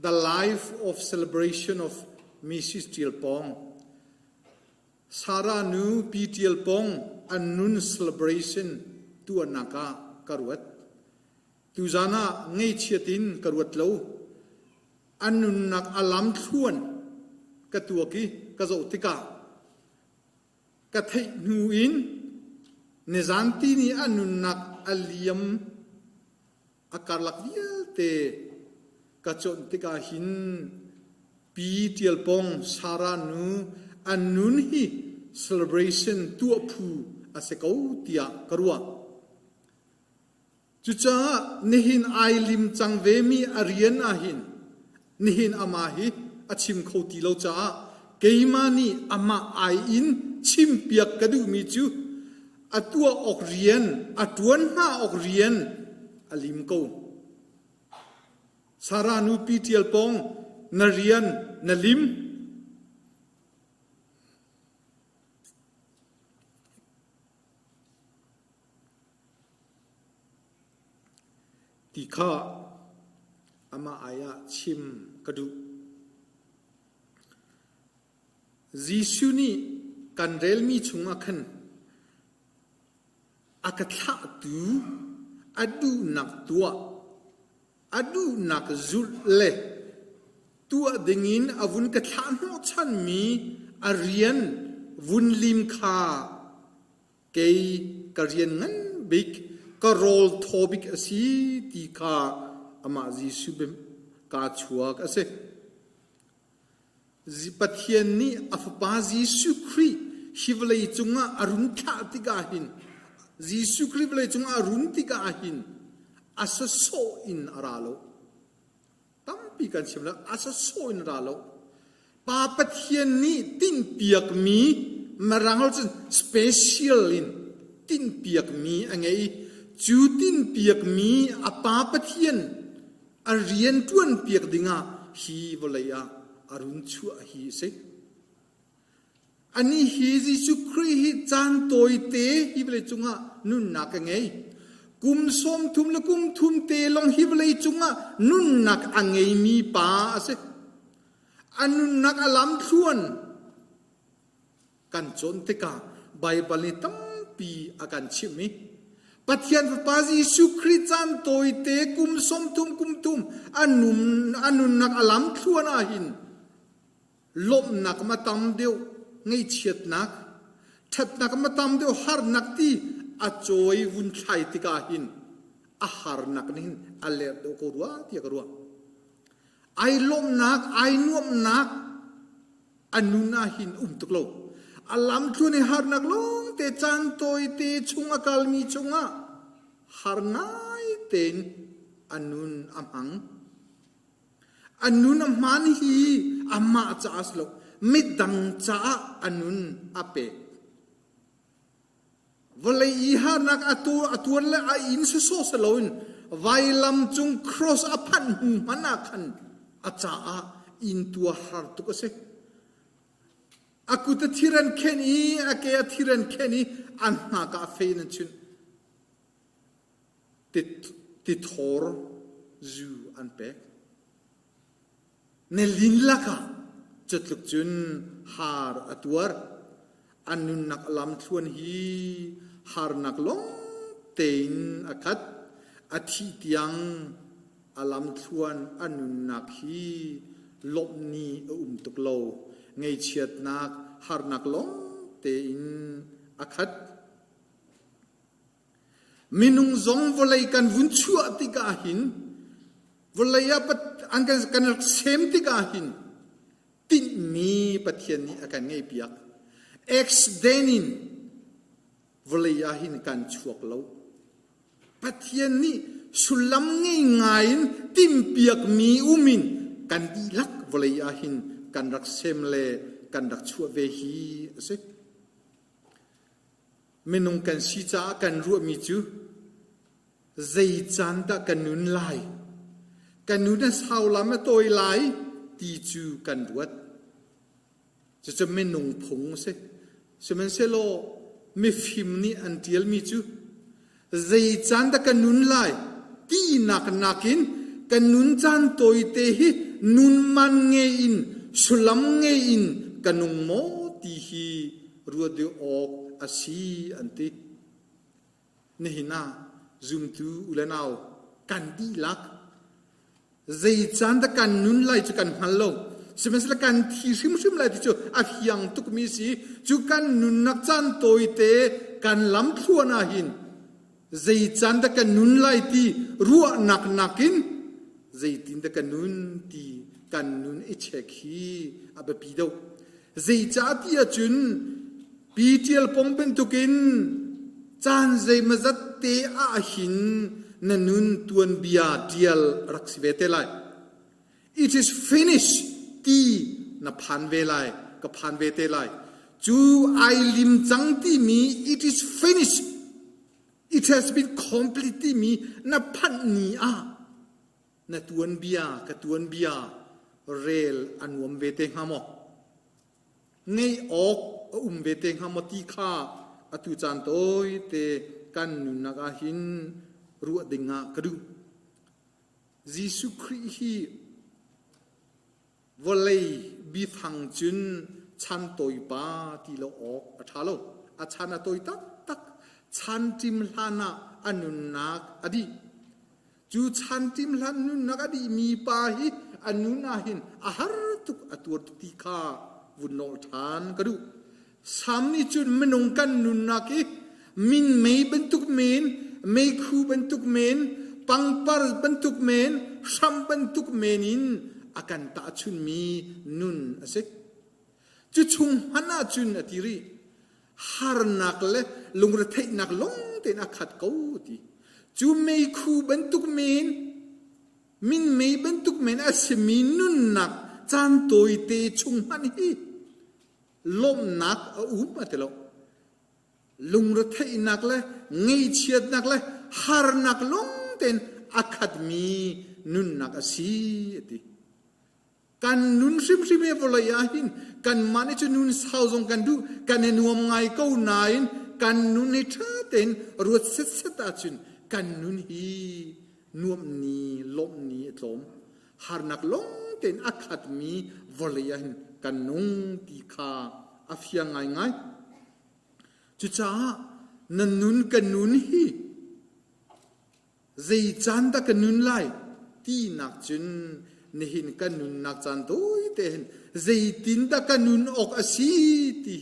The life of celebration of Mrs. Tial Pawng สารานูปีเทียลปองอันนุน celebration ตัวนักกรวดตูจานะไงเชียตินกรวดเลวอันนุนนักอลัมทวนกระตัวกี้กระโจติกากระเทนูอินเนจันตีนี่อันนุนนักอลียมอาการลักเดียเตกระโจติกาหินปีเทียลปองสารานูอันนุนฮี celebration ตัวผู้อาศัยเขาเตียกรัวจุจ้าเนหินไอลิมจังเวมีอาเรียนอาหินนิหินอามาฮิอาชิมโคติโลจ้า เกยมานี่อามาไออินชิมเปียกกระดูมีจูอัตัวออกเรียนอัตวนห้าออกเรียนอลิมโกสารานุปีเทียลปองนเรียนนลิมที่ข้าอามาอายะชิมกระดูจิสุนี่กันเรลมีชุงอาคันอากาศตูอดูนักตัวอดูนักจุลเล่ตัวดึงินอวุนกะทานโนชันมีอาเรียนวุนลิมคาเกยกเรียนงั้นบิกก็โรลทอบิกสีตีคาอามาจิสุเบมกาชัวกเสจิปเทียนนี้อัฟบาจิสุครีฮิวเลยจุงอาอรุณทาติกาหินจิสุครีวเลยจุงอารุณติกาหินอาสโซอินอาราโลตั้มปีกันชิมแล้วอาสโซอินอาราโลปาปเทียนนี้ตินเปียกมีมารังเอาจนสเปเชียลอินตินเปียกมีอะไรจูตินเปียกมีอาปาปเทียนอาเรียนตวนเปียกดิงาฮีวเลยอารุณชัวฮีเซอันนี้ฮีจิสุครีฮิจานโตยเตฮิวเลยจุงะนุ่นนักไงกุมสมทุมละกุมทุมเตลองฮิวเลยจุงะนุ่นนักอังไงมีป่าเสอันนุ่นนักอลัมทวนกันจนเตกาไบเบิลนี่ตั้มปีอาการชิมิปัทยันปาจิสุครีจานโตยเตกุมสมทุมอันนุ่นนักอลัมทวนอาหินลมนักมาตำเดียวไงเฉียดนักถัดนักมาตำเดียวหาร์นักที่อาจอยวุ้นไข่ติกาหินอาหารนักนี่อัลเลดโกรัวที่กรัวไอลมนักไอน่วมนักอันนุนาหินตุกโลอัลลัมทุนหาร์นักลงเตจันโตยเตชุงอากาลมีชุงอาหาร์นายเตนอันนุนอัมหังอันนุนอัมมันฮีอัมมาจ้าสโลมิดังจ้าอันนุนอเปวลัยหานักตัวเล่อินสุโซสโลนไวลัมจุงครอสอพันหูมันนักันอาจาอินตัวฮาร์ตุกเซอากุตทิรันแค่นี้อาเกียทิรันแค่นี้อันหากาเฟนันชุนติดทอร์จูอันเปกเนลินลักะจุดลุกจุนฮาร์อตัวอันนุนนักลำชวนฮีฮาร์นักลงเตนอาคัดอาทิตยังอลำชวนอันนุนนักฮีลบนีตุกโลไงเฉียดนักฮาร์นักลงเตนอาคัดมินุงซงวลัยกันวุ้นชัวติกาหินวลัยปัดอันกันเซมติกาหินติดมีปัทยันนี้อาการไงเปียกEx-denin velayahin kan chuak lo pathian ni sulam ngain timpiak mi umin kan dilak velayahin kan rak semle kan rak chua ve hi se menung kan si cha kan ru mi chu zei chan ta kan nun lai kan nun sao lam toi lai ti chu kan ruatจะไม่นุ่งผงเสสมันเสโลไม่ฟิมนี่อันเดียลมีจูใจจันตะกันนุนไลตีนักอินกันนุนจันโตยเตหินุนมันเงอินสุลัมเงอินกันนุงโมตีฮีรัวเดียวออกอาศีอันตินี่หินาซุมตูอุลนาวกันดีลักใจจันตะกันนุนไลจะกันฮัลโลสมัยละกันที่ชิมเลยที่จูอาเฮียงตุกมีสีจูกันนุนนักจันโตยเตกันล้ำทั่วนาหินใจจันตะกันนุนไลที่รัวนักินใจตินตะกันนุนที่กันนุนอิเชคีอาบปีโดใจจัดที่จุนปีเทียลปงเป็นตุกินจันใจมาจัดเตอาหินนันนุนตวนเบียเทียลรักสิเวเตไล It is finished ตีนับพันเวลัย กับผ่านเวเตไลจูไอลิมจังที่มี it is finished it has been completely มีนับพันนี้นัตวนเบียกับตวนเบียเรลอันวมเวเตงฮามอไงออกเวเตงฮามอตีข้าอตุจันโตยเตกันนุนักหินรัวดิงะกระดูยิสุคริฮีวลัยบิฟังจุนชันตัวปาที่เราออกอัฐาโลอัชานาตัวตักชันจิมลานาอนุนักอดีจูชันจิมลานุนักอดีมีปาหิอนุนาหินอาหารตุกอตัวตุติกาวุนโนทานกระดูสามีจุนมนงกันนุนักมินไม่บรรทุกเมนไม่คูบรรทุกเมนปังปาร์บรรทุกเมนชัมบรรทุกเมนินอาการตาชุนมีนุนเสกจุชุงฮันาจุนอติรีฮาร์นักเลลุงระเทนักลงเตนักขัดกูตีจูไม่คูบรรทุกเมนมินไม่บรรทุกเมนอาศัยมีนุนนักจานตัวเตชุงฮันฮีลมนักมาเตลลุงระเทนักเลเงยเชียดนักเลฮาร์นักลงเตนอาคัดมีนุนนักสีตีกันนุนซิมเอฟลายาหินกันมันจะนุนสาวจงกันดูกันเนวมไงก็นายกันนุนให้เธอเต็นรัวเสร็จตาจุนกันนุนฮีนวมนีลมนีลมหานักลงเต็นอาคัดมีวลายาหินกันนุงตีขาอาฟยังไงจุจ้านันนุนกันนุนฮีใจจันตะกันนุนไลตีนักจุนนี่หินกันนุนนักจันตัวเตนใจตินตะกันนุนออกอาศีตี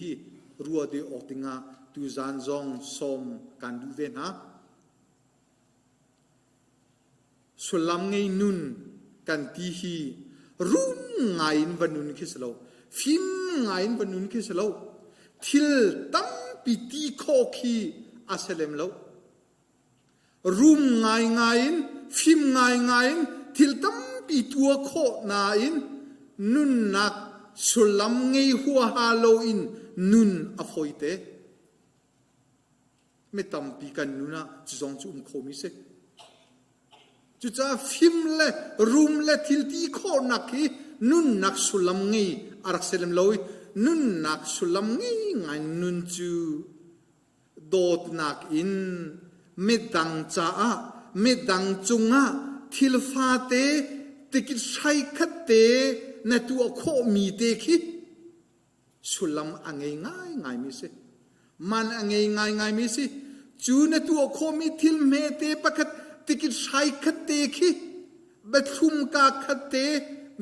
รัวดีออกติงาตุจันจงสมกันดูเวนฮะสุลามไงนุนกันตีฮีรุ่นไงวันนุนคิสโลฟิมไงวันนุนคิสโลทิลตั้มปิตีโคคีอาเซเลมโลรุมไงฟิมไงทิลตั้มปีตัวโคนาอินนุนนักสุลัมไงหัวฮาโลอินนุนอฟอยเตไม่ตั้มปีกันนุนะจุจงจุโคมิเซจุจ้าฟิมเล่รุมเล่ทิลตีโคนักฮีนุนนักสุลัมไงอารักเซเลมโลอินุนนักสุลัมไงนุนจูโดดนักอินไม่ดังจ้าไม่ดังจุงะทิลฟาเตติกิใช้คัดเตในตัวโคมีเตคิสุลัมอังง่ายมิสิมันอังง่ายมิสิจูในตัวโคมีทิลเมเตปะคัดติกิใช้คัดเตคิบัดทุมกาคัดเต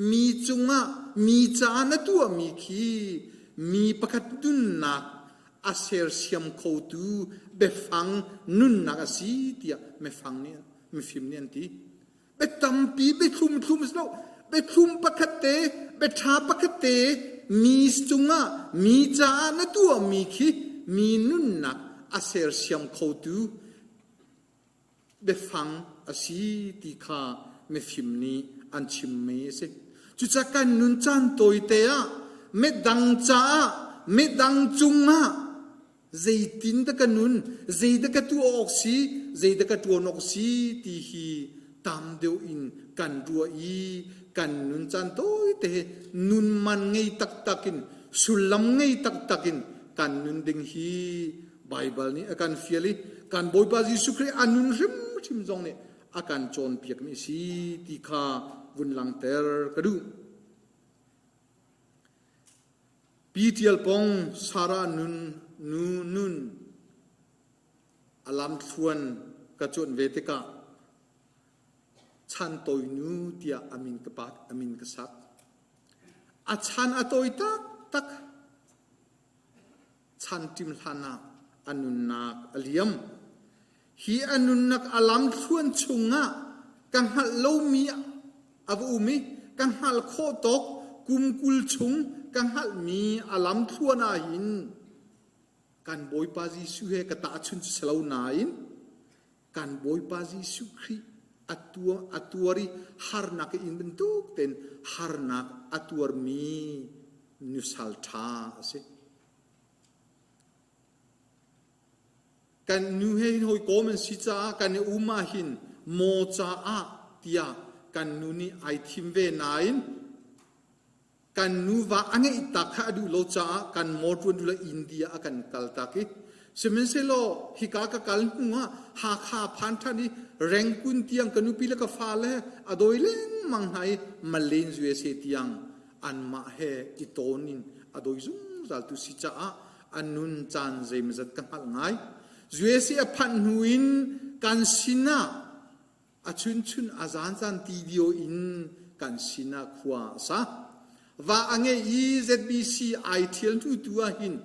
มีจุงะมีจานตัวมีคีมีปะคัดดุนนักอาเซอร์เซียมโคตูเบฟังนุนนักสีเตียไม่ฟังเนี่ยไม่ฟิมเนี่ยตีเบตัมปีเบทุมสโลเบทุมปะคัตเตเบชาปะคัตเตมีจุงะมีจานตัวมีคีมีนุนนักอาเซอร์เซียมโคตูเบฟังอาสีติคาไม่ฟิมนี้อันชิมเมเซจุจักันนุนจันโตยเตะไม่ดังจ้าไม่ดังจุงะใจตินตะกันนุนใจตะกันตัวออกสีใจตะกันตัวนอกสีตีฮีตามเดียวอินกันรัวอีกันนุนจันโตยเตนุนมันไงตักกินสุลัมไงตักกินกันนุนดิงฮีไบเบิลนี้อาการฟิลิกันบอยบาจิสุครีอันนุนริมจงเนี่ยอาการโจนเปียกมิสีตีคาวุนลังเตอร์กระดูปีเทียลปองสารานุนอลัมทวนกระจนเวติกาชันโตยนูเตียอามินกปัดอามินกษัตอาชันอโตยตักชันติมลานาอนุนักอเลียมฮีอนุนักอลัมทวนชุงะกังหัลโลมีอาวอุมิกังหัลโคตกกุมกุลชุงกังหัลมีอลัมทวนอาหินกันบอยปาจิสุเฮกตาชุนสลาวนาอินกันบอยปาจิสุครีอัตัวริฮาร์นักอินเป็นตุกเต็นฮาร์นักอัตัวมี นิวซัลทาสิกันนูเฮนหอยโกมันสิจ้ากันเนอุมาหินโมจาอาเตียกันนูนี่ไอทิมเวนายนกันนูว่าอันนี้ตักขาดูโลจ้ากันโมดวนดูละอินเดียกันกัลตักสมัยเซโลฮิกากกัลหัวหาขาพันธานี่แรงกุนเตียงกันนูปีละกฟ้าเลอโดยเล่งมังไฮมาเลนจูเอเซเตียงอันมาเฮอิโตนินอโดยซุงจัลตุสิจ้าอันนุนจานเซมจัดกันหัลไงจูเอเซพันหุอินกันสินะอาชุนอาจารย์จันทีเดียวอินกันสินะขวาซะว่าอังเกอีเซบีซีไอเทียนทุตัวหิน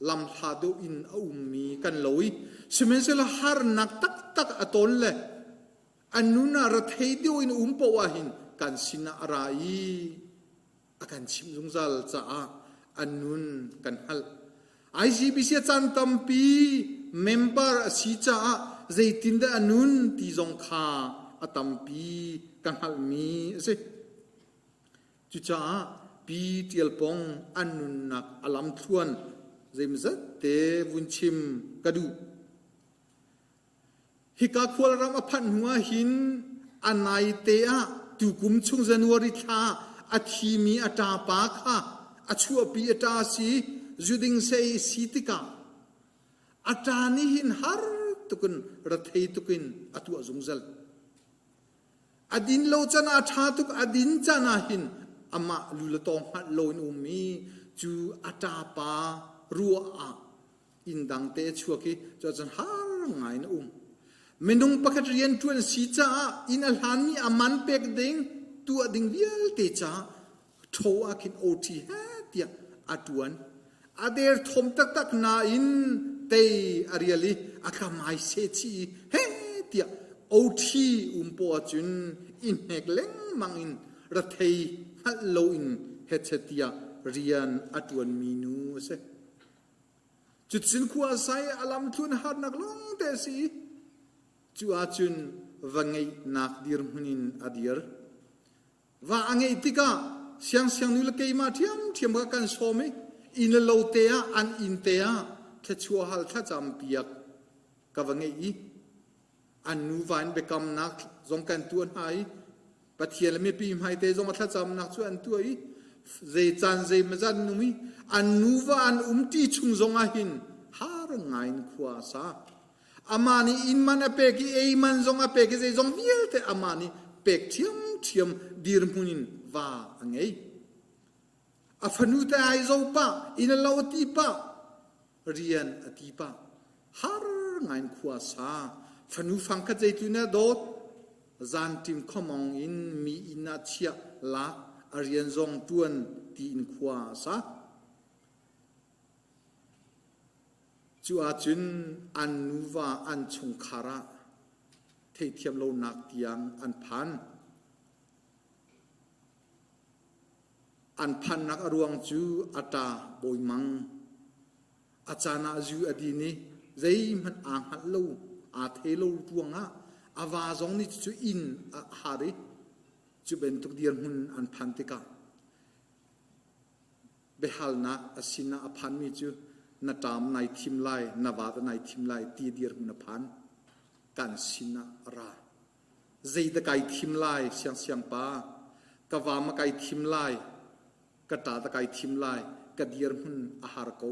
ลำพาดูอินอุมีกันลอยสมัยเสละฮาร์นักตักอตนเลยอันนู้นรัฐเฮดูอินปวะหินกันสินะอะไรกันชิมซุงซัลจ้าอันนู้นกันฮัลไอซีบีซีจันตัมปีเมมเบอร์สีจ้าใจตินเดอันนู้นที่จงขาอัตัมปีกันฮัลมีสิจุจ้าปีเทียลปองอันนู้นนักอลัมทวนเจมส์เตวุนชิมกระดูฮิกาควลรำอพันหัวหินอันไหนเตะตุกุมชุงจันวริธาอาทีมีอาตาปาค่ะอาชัวปีอาตาสีจุดิงเซสีติกาอาตานี่หินฮาร์ตุกุนรัฐเฮตุกุนอตัวจุงจัลอดินโลจันอาชาตุกอดินจันหินอามาลุลตองฮัดโลนอุมีจูอาตาปารัวอินดังเตชัวกีจะจันหาไงนะเมนุงปะคัดเรียนทวนสีจ้าอินอัลฮันมีอามันเป็กดิงตัวดิงเวียลเตจ้าโทอาคินโอทีเฮตียอาตวนอาเดร์ทมตักนาอินเตอาริยลีอาคาไมเซชีเฮตียโอทีปอจุนอินเฮกเลงมังอินรัฐเฮฮัลโลอินเฮเชตียเรียนอาตวนมีนูเซจุดสินขวาใส่อลัมทุนหัดนักลงเตสีจูอาจุนวังไงนักดิรมุนินอดีร์ว่าอังไงติกาเสียงนุลเกยมาเทียมกันโซมิอินโลเตียอันอินเตียแค่ชัวฮัลท่าจำเปียกกับวังไงอีอันนูวันเบกำนักจงกันตัวไหนปัจเจียนไม่ปีมให้เตจงมาท่าจำนักชวนตัวอีเจจันเจมจันนุมิอันนูวานตีชุงจงอาหินหารงไงขวาซาอามานีอินมันเปกิเอมันจงอาเปกิเจจงเวียลเตอามานีเปกเทียมดีรมุนินว่าอังไงอาฟนุตไอโซปะอินลาวตีปะเรียนอตีปะหารงไงขวาซาฟนุฟังกัจเจตุนาโดดจานติมขมองอินมีอินาเชียลักเรียนจงตวนตีอินขวาซาจูอาจุนอันนูวาอันชงคาระเทียมโลนักเตียงอันพันนักรวงจูอัตาบอยมังอาจารย์จูอดีนี้ใจมันอ่างฮัลโลอาเทโลรวงอาวาจงนี่จูอินฮาริจูเป็นทุกเดียร์หุ่นอันพันติกาเบฮัลนะอสินะอพันมีจูนาตามในทิมไลนาวาดในทิมไลตีเดียร์หุ่นพันกันสินะราใจตะไกทิมไลเสียงปากวามะไกทิมไลกตาตะไกทิมไลกะเดียร์หุ่นอาหารเกา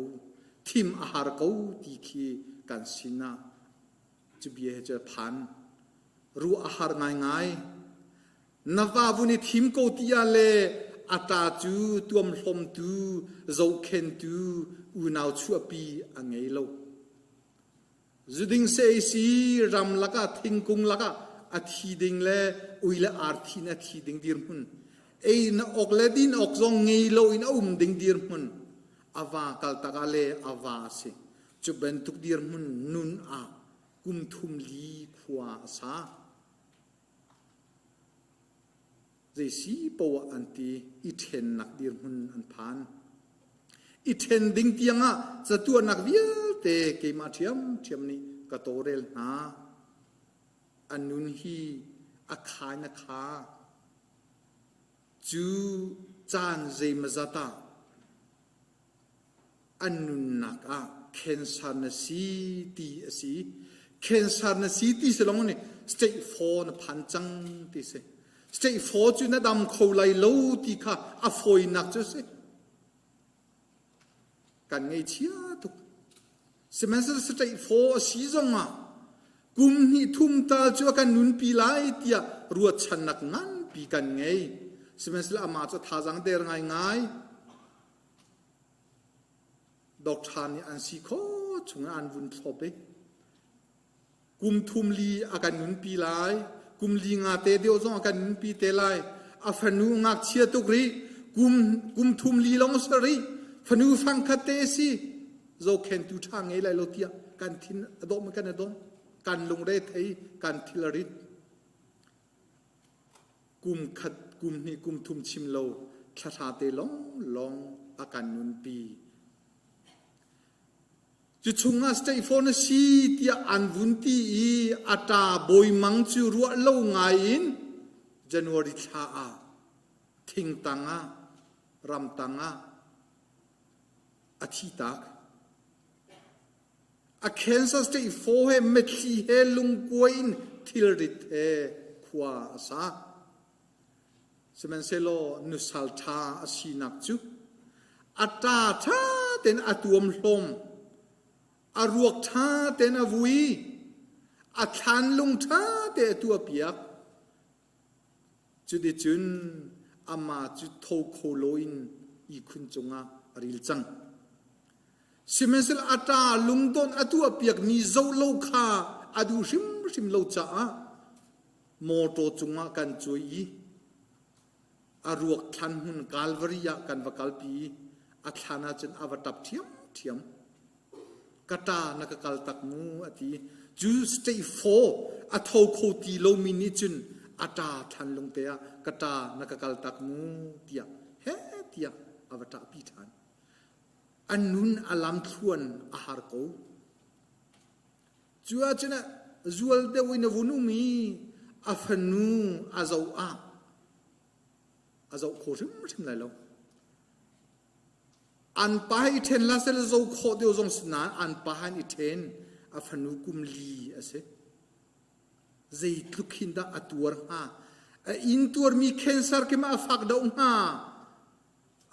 ทิมอาหารเกาตีคีกันสินะจุบีเฮจะพันรู้อาหารง่ายนาวาวุนิทิมโกติยาเลอาตาจูตัวมลมตูโจเคนตูอุนาวชัวปีอังไงโลจุดิงเซซีรำลักะทิงกุงลักะอาทิดิงเลอุยเลอาร์ทินอาทิดิงดีร์มุนเอ็นออกเลดินออกจงไงโลอินดิงดีร์มุนอาวาคัลตะกาเลอาวาเซจุเป็นทุกดีร์มุนนุนอากุมทุมลีขวาซาเจสีปวอันตีอิเทนนักดีร์มุนอันพานอิเทนดิงเตียงจะตัวนักเวียเตเกมาเทียมนี้กะโตเรลนาอันนุนฮีอาคายนาคาจู จานเจมจัตาอันนุนนักเคนซาร์นซีตีสีเคนซาร์นซีตีสลงนี่สเตย์โฟนพันจังตีเสสเตย์โฟจุนดำเขาไลโลตีค่ะอฟอยนักจุเสกันไงเชียตุกสมัยสเตย์โฟสีจงกุมนี่ทุ่มตาจัวกันนุนปีไลเตียรัวชันนักงั้นปีกันไงสมัยสละมาจะท่าจังเดรง่ายง่ายดอกชานี่อันสีโคชงอันวุ่นทบไปกุมทุมลีอาการนุนปีไลกุมลีงาเตเดียวจงอาการนุนปีเตไลอาฟนูงักเชียตุกรีกุมทุมลีลงสรีฟนูฟังคเตซีโจเคนตุทางไงไลโลเตียการทินดมกันดมการลงเรทให้การทิลริดกุมขัดกุมนี่กุมทุมชิมโลคาเตลองอาการนุนปีจุดชงอาสเตย์โฟนสีที่อันวุ่นตีอัตาบอยมังจูรัวเล่าไงอินจันวาริชาทิงตังรำตังอาทิตักอาเคนสัสเตย์โฟเฮเมทีเฮลุงกวยอินทิลริเทขวาซาสมัยเซโลนุสัลทาอาชีนักจุอัตาท่าเต็นอัตัวมลมอารวกท่าเตนอวุยอาคันลุงท่าเตตัวเปียกจุดจุนอามาจุดโทโคโลอินอีคุณจงอาริลจังสิเมสลอาตาลุงต้นอตัวเปียกมีโจโลคาอดูริมโลจ้าโมโตจงอากันจุยอารวกทันหุนกาลวริยากันวกาลปีอาคานาจันอวตับเทียมกตานักกาลตักมูอติจูสเตย์โฟอัทโคตีโลมินิจุนอัตาทันลงเตียกตานักกาลตักมูเตียเฮเตียอวตารปีทันอันนุนอลัมทวนอาหารโกจัวจนะจัวเดวินวุนุมีอัฟนูอาเจ้าโคริมไรแล้วอันปะให้เทนลาเซลโซโคเดียวจงสนานอันปะให้เทนอาฟนูกุมลีอาเซใจทุกหินดาอัตัวฮะอินตัวมีเคนซาร์เกมาฟักดาวฮะ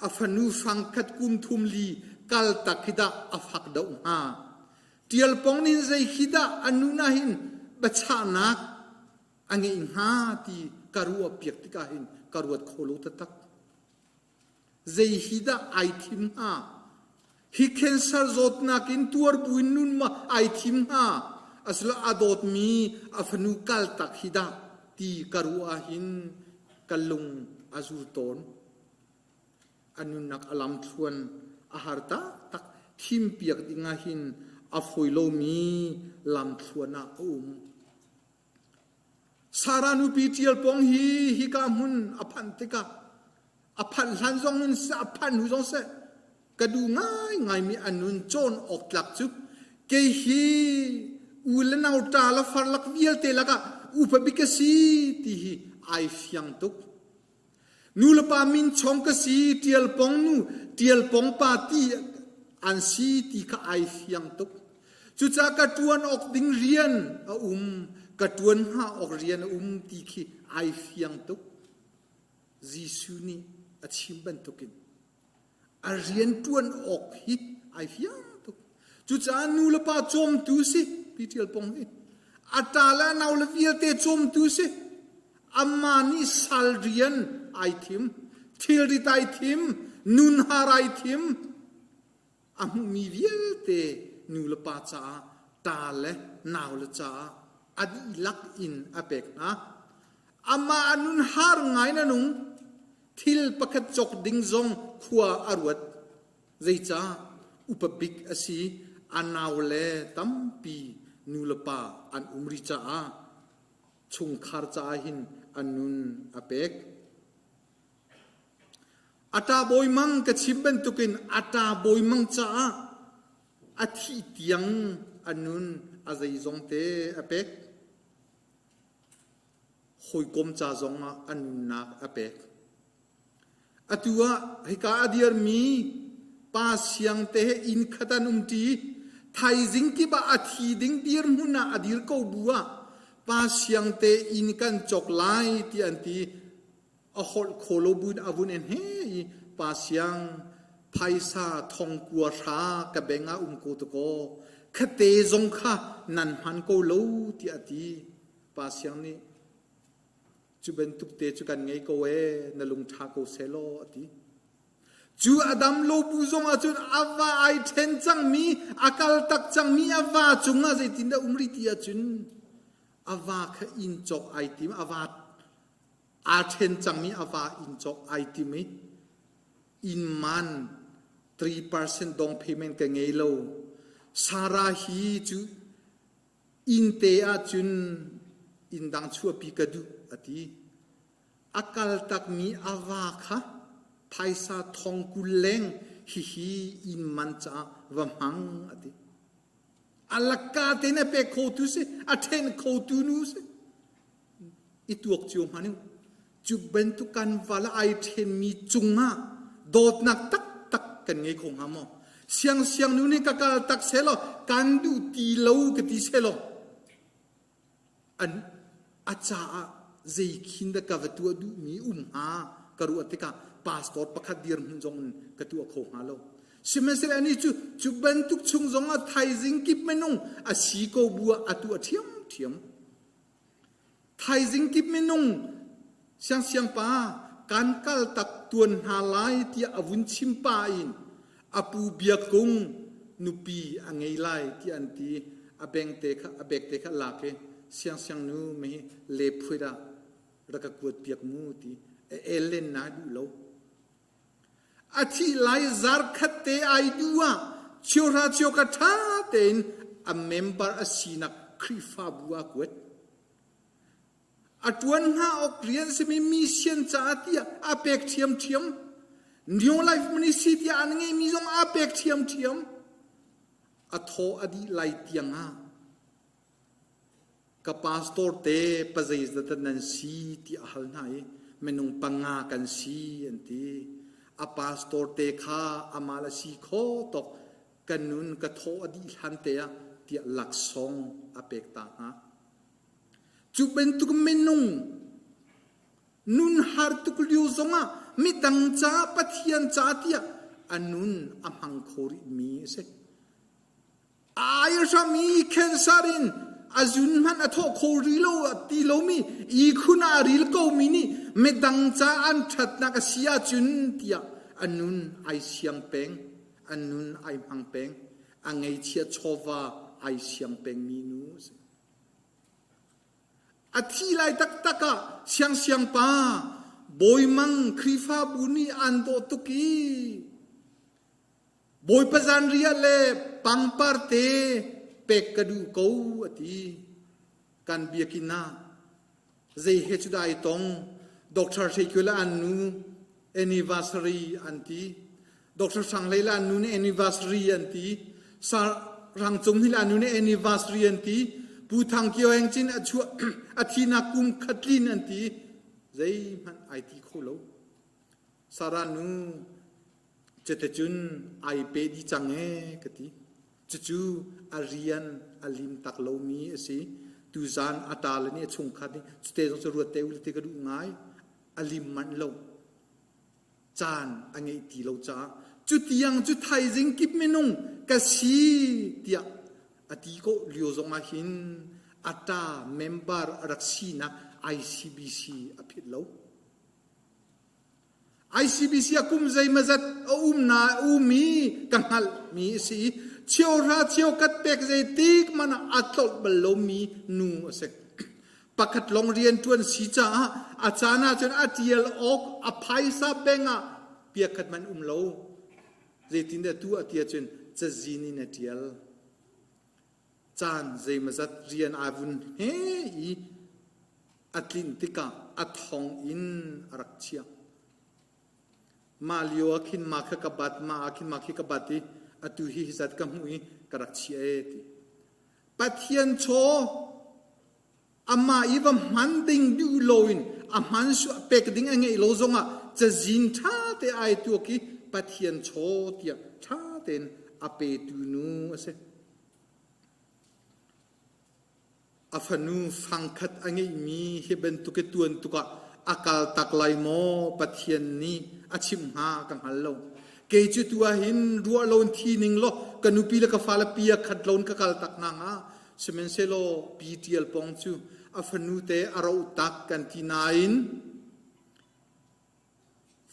อาฟนูฟังคัดกุมทุมลีกัลตักหิดาอาฟักดาวฮะเทียลปองนินใจหิดาอันนุนาหินบัชานักอันเองฮะที่การัวเปียกติกาหินการัวโคโลตักใจฮิดาไอทิมฮาฮิเคนซาร์จดนักอินตัวบุญนุนมาไอทิมฮาอัสละอดอดมีอัฟนูกัลตักฮิดาตีการัวหินกัลลุงอาจูตอนอันนุนักอลัมชวนอาหารตักทิมเปียกดิงาหินอัฟอยโลมีลำชวนอาสารานุปีเทียลปองฮิกามุนอภันติกาอภันหันจงนินสอภันหุจงเสกระดูง่ายมีอันนุนโจนออกหลักจุกเกฮีอูเลนเอาตาละฟาร์ลักเวียลเตลักะอุปบิกสีที่ไอฟิยังตุกนูละปามินชองกสีเทียลปองนูเทียลปองปาตีอันสีที่kaไอฟิยังตุกจุดจากระตวนออกดิ่งเรียนกระตวนหาออกเรียนที่kiไอฟิยังตุกจีซูนีอาชิมบันตุกินอาเรียนตวนออกฮิตไอฟิยังตุกจุดจานูละปาจมตุสิพิเทียลปองฮิอัตาละนาวละเวียเตจมตุสิอามานิสัลเรียนไอทิมทิลริตไอทิมนุนฮาร์ไอทิมอามีเวียเตนูละปาจ้าตาละนาวละจ้าอดีลักอินอเปกนะอามาอนุนฮาร์ไงนะนุงทิลปะขจกดิงซงขัวอรวดใจจ้าอุปบิกอสีอันาวเลตัมปีนูลปาอันริจ้าชงคาร์จ้าหินอันนุนอเปกอัตาบอยมังกชิบเป็นตุกินอัตาบอยมังจ้าอาทิตยังอันนุนอาใจซงเตอเปกหอยกลมจ้าซงอันนุนนักอเปก atua hika adir mi pa siang te in khatan ti thai jing ki ba athi ding dir huna adir ko bua pa siang te in kan chok lai ti anti a hol kholobun avun en he pa siang phaisa thong kwa tha ka benga ko to ko khate zong kha nan han ko lo ti ati pa siang ni chu ben tuk te chu kan ngei ko e na lung tha ko selo ati chu adam lo bu zong a chu awa ai then chang mi akal tak chang mi awa chunga je tin da umri ti a chun awa kha in chok ai tim awa a then chang mi awa in chok ai tim mi in man 3% dong payment ka ngei lo sara hi chu in te a chun in dang chu pi ka du ati akal tak mi awa kha phaisa thong kuleng hi in man cha wamhang ati alaka te ne pe kho tu se athen kho tu nu se ituak chu manu chu ben tu kan wala ai then mi chunga dot nak tak tak kan ngei khong hamo siang nu ne kakal tak selo kan du ti lo ka ti selo an acha zei khinda ka watu du mi ha karu atika pastor pakhat dir hun jong ka tu kho ha lo semester ani chu ban tuk chung jong a thai jing kip menung a si ko bua atu a thiam thai jing kip menung siang pa kan kal tak tuan halai ti avun chim pa in apu bia kung nupi angei lai ti anti abeng te kha la ke siang nu me le phuida raka kuat piak mu ti elen na du lo athi lai zar khatte ai duwa chora choka tha ten a member asina krifa bua kwet atuan ha okrian se mi mission cha tia apek thiam new life ministry anenge mi jong apek thiam atho adi lai tianga ka pastor te pazais da nan si ti ahal nai menung panga kan si anti a pastor te kha amala si kho to kanun ka tho adi han te ya ti lak song apek ta ha chu ben tu menung nun har tu liu zonga mi dang cha pathian cha tia anun amhang khori mi se ayasha mi cancerin azun man atho khori lo ti lo mi I khuna ril ko mi ni me dang cha an that na ka sia chun tia anun ai siang peng anun ai hang peng angai chia chowa ai siang peng mi nu athi lai tak taka siang pa boy mang krifa buni ando tuki boy pazan ria le pangpar te pekadu ko ati kan biakina zei hechudai tong doctor sekula anu anniversary anti doctor sangleila anu ne anniversary anti sa rangchong hila anu ne anniversary anti pu thang kyo eng chin achu athina kum khatlin anti zei man it kholo saranu chetachun ai pe di change kati chu arian alim taklomi asi tuzan atalani chungkhani ste so ru te ul te ka du ngai alim man lo chan angai ti lo cha chu tiang chu thai jing kip menung ka si tia ati ko lio zong a hin ata member raksina ICBC apit lo ICBC akum zai mazat na umi kanghal mi si chiora chio kat pek zai tik mana atol balomi nu se pakat long rian tuan si cha achana chen atiel ok aphaisa benga piakat man lo zai tinda tu atia chen chazini na tial chan zai mazat rian avun he I atlintika athong in arakchia malio akin makha kabat ma akin makhi kabati atu hi zat kamui karakchia eti pathian cho amma iwa manding du loin amhan su pek ding ange lo zonga chazin tha เตไอตัวกีปะเทียนโชเตียชาเตนอเปตูนูเสอฟนูฟังคัดอังมีเฮเบนตุกตวนตุกะอากาลตักไลโมปะเทียนนี้อาชิมหากังฮัลโลเกจิตัวหินรัวโลนทีนิงโลกันุปีละกฟาลปียขัดโลนกกาลตักนางาสเมนเซโลปีเทียลปองจูอฟนูเตอาราอุตักกันทีนายน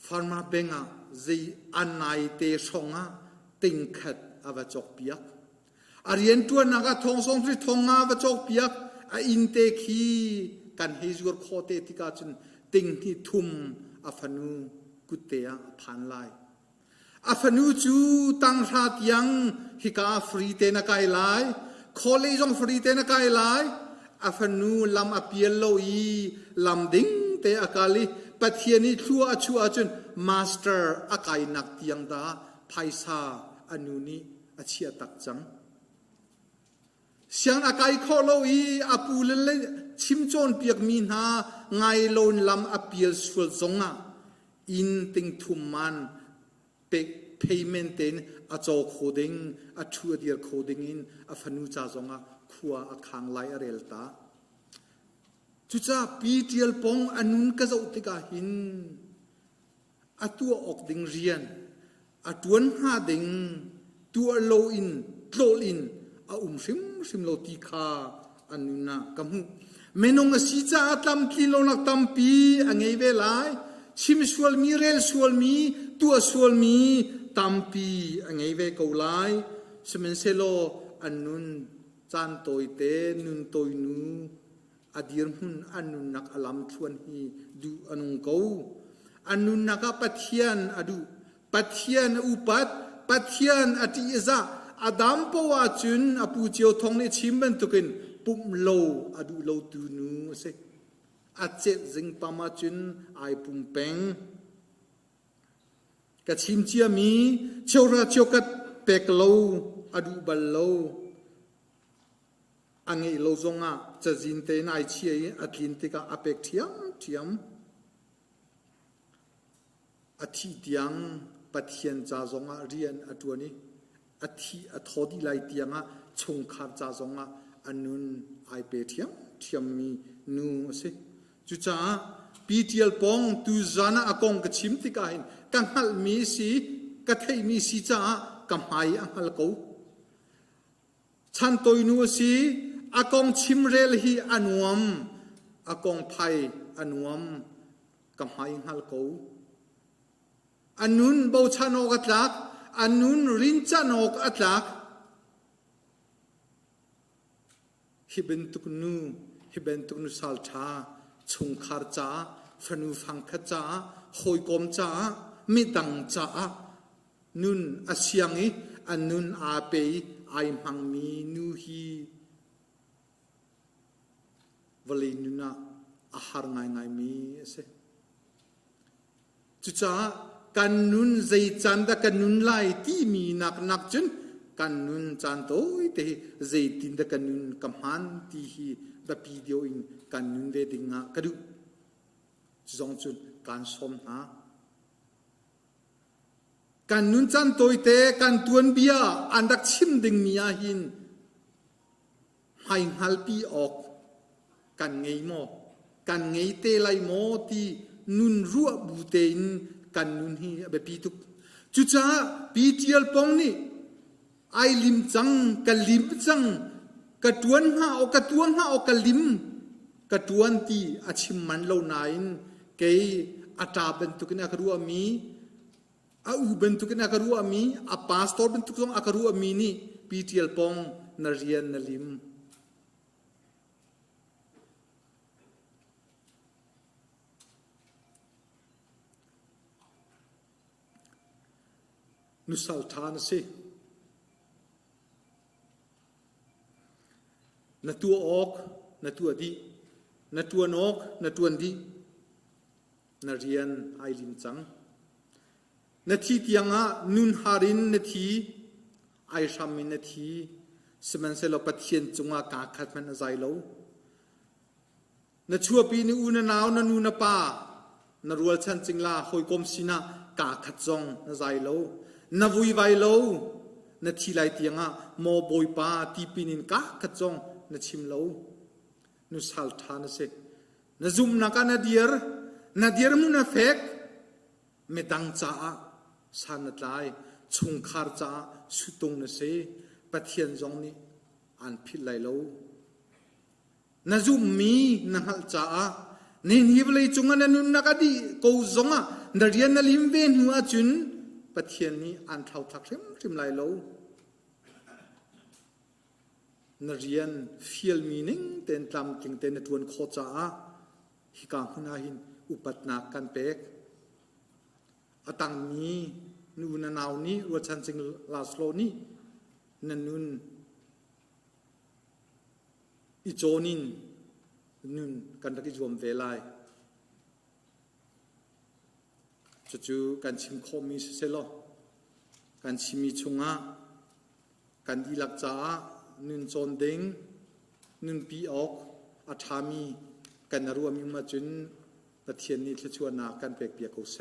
ฟาร์มาเบงาเจอันไนเตชงาติงขัดอาวจอกปียกอารียนตัวนักทองสองทรีทองอาวจอกปียกอินเตคีกันเฮจูร์โคเตติกาจุนติงที่ทุมอฟนูกุเตียผ่านไลอฟนูจูตังราตยังฮิกาฟรีเตนกายไลคอเลจงฟรีเตนกายไลอฟนูลำอเปียโลอีลำดิงเตอากาลิปัทยานิชัวชัวจุนมาสเตอร์อากายนักเตียงดาไพซาอนุนีอเชียตักจังเสียงอากายคอโลอีอปูเลเลชิมโจนเปียกมีนาไงโลนลำอเปียลสวลซงะอินติงทุมมันเปกpayment in a job coding a two year coding in a fanu cha zonga khua a khang lai a relta chucha ptl pong anun ka zo tika hin a tu ok ding rian a tuan ha ding tu lo in tlol in a sim lo ti kha anuna kamu menong a si cha atlam kilo nak tampi angei ve lai chim sual mi rel sual mi tu sual mi tampi angei ve ko lai semen selo anun chan toi te nun toi nu adir hun anun nak alam chuan hi du anung ko anun naka pathian adu pathian upat pathian ati za adam pawa chun apu chiao thong ni chimben tukin pum lo adu lo tu nu se achet jing pama chun ai pum peng ka chim chia mi chora chokat pek lo adu bal lo angi lo zonga chajin te nai chie atlin te ka apek thiam athi tiang pathian cha zonga rian atuani athi athodi lai tianga chungkhar cha zonga anun ai pe thiam mi nu se chu cha ptl pong tu zana akong ka chim ti ka hin kang hal mi si ka thei mi si cha kam hai ang hal ko chan toi nu si akong chim rel hi anuam akong phai anuam kam hai ang hal ko anun bo chanok atlak anun rin chanok atlak hibentuk nu saltha chungkhar cha fanu phangkha cha hoikom cha midang cha nun asyangi anun ape ai mangmi nu hi valinuna ahar ngai mi se chucha kanun zai chanda kanun lai ti mi nak chun kanun chan toi te zai tin da kanun kamhan ti hi da video in kanun de dinga kadu zong chun kan som ha kanun chan toi te kan tuan bia andak chim ding mia hin hai hal pi ok kan ngei mo kan ngei te lai mo ti nun ruwa bu te in kan nun hi be pi tuk chu cha pi tial pong ni ai lim chang ka lim chang ka tuan ha o ka tuan ha o ka lim ka tuan ti achim man lo nain ke ata ben tukin akaru ami a u ben tukin akaru ami a pastor ben tukin akaru ami ni pi tial pong na rian na lim nusal than se na tua ok na tua di na tua nok na tuan di na rian ai lim chang na thi tianga nun harin na thi ai shamin na thi seman se lo pathian chunga ka khat man zai lo na chua pi ni una naw na nu na pa na rual chan chingla hoi kom sina กาขัดจงนะใจโลนะวุยไวโลนะทีไลเตียงะโมบอยปาตีปินินกาขัดจงนะชิมโลนุสัลทานเสนะซุมนักนาเดียร์มุนะเฟกเมดังจ้าสานตายชุงคาร์จ้าสุตงนะเสปะเทียนจงนี้อันพิไลโลนะซุมมีนะฮัลจ้านินฮิบเลยจงอันนุนนักดีกูจงอ่ะนเรียนนลิมเวนหัวจุนปะเทียนนี้อันเท่าทักริมไลโลนเรียนฟิลมีนิ่งเต็นตามจึงเต็นทวนโคจ้าฮิกาหุนาหินอุปัตนากันเป็กอตังนี้นูนนาวนี้รัวชันจึงลาสโลนี้นันนุนอิโจนินนุนกันตะกิจวมเวลายจู่ๆกันชิมโคมีเซโลกันชิมีชงะกันดีลักจ้านุนโจนเด้งนุนปีออกอัฐามีกันนรวมยุมาจุนปะเทียนนี้ทชวนากันเปียกเปียกโกเซ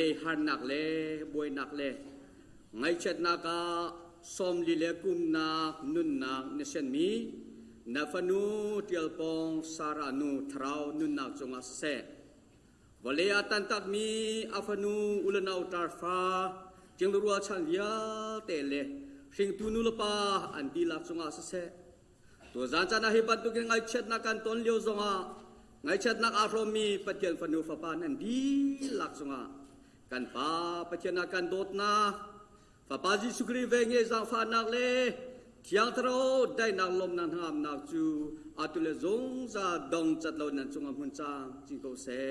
le har nak le boy nak le ngai chet na ka som li le kum na nun na ne sen mi na fanu tial pong saranu thrau nun na chunga se vale atan tak mi afanu ulanau tarfa jeng ruwa chan ya te le sing tu nu pa an di lak chunga se to zan chana hi pat tu ngai chet na kan ton leo zonga ngai chet nak aromi patien fanu fa pa nan di lak chunga kan pa patien na kan dot na fa pa ji sukri ve nge zang fa nak le thiang tro dai nak lom nan ham nak chu atule zong za dong chat lo nan chunga mun chang jing ko se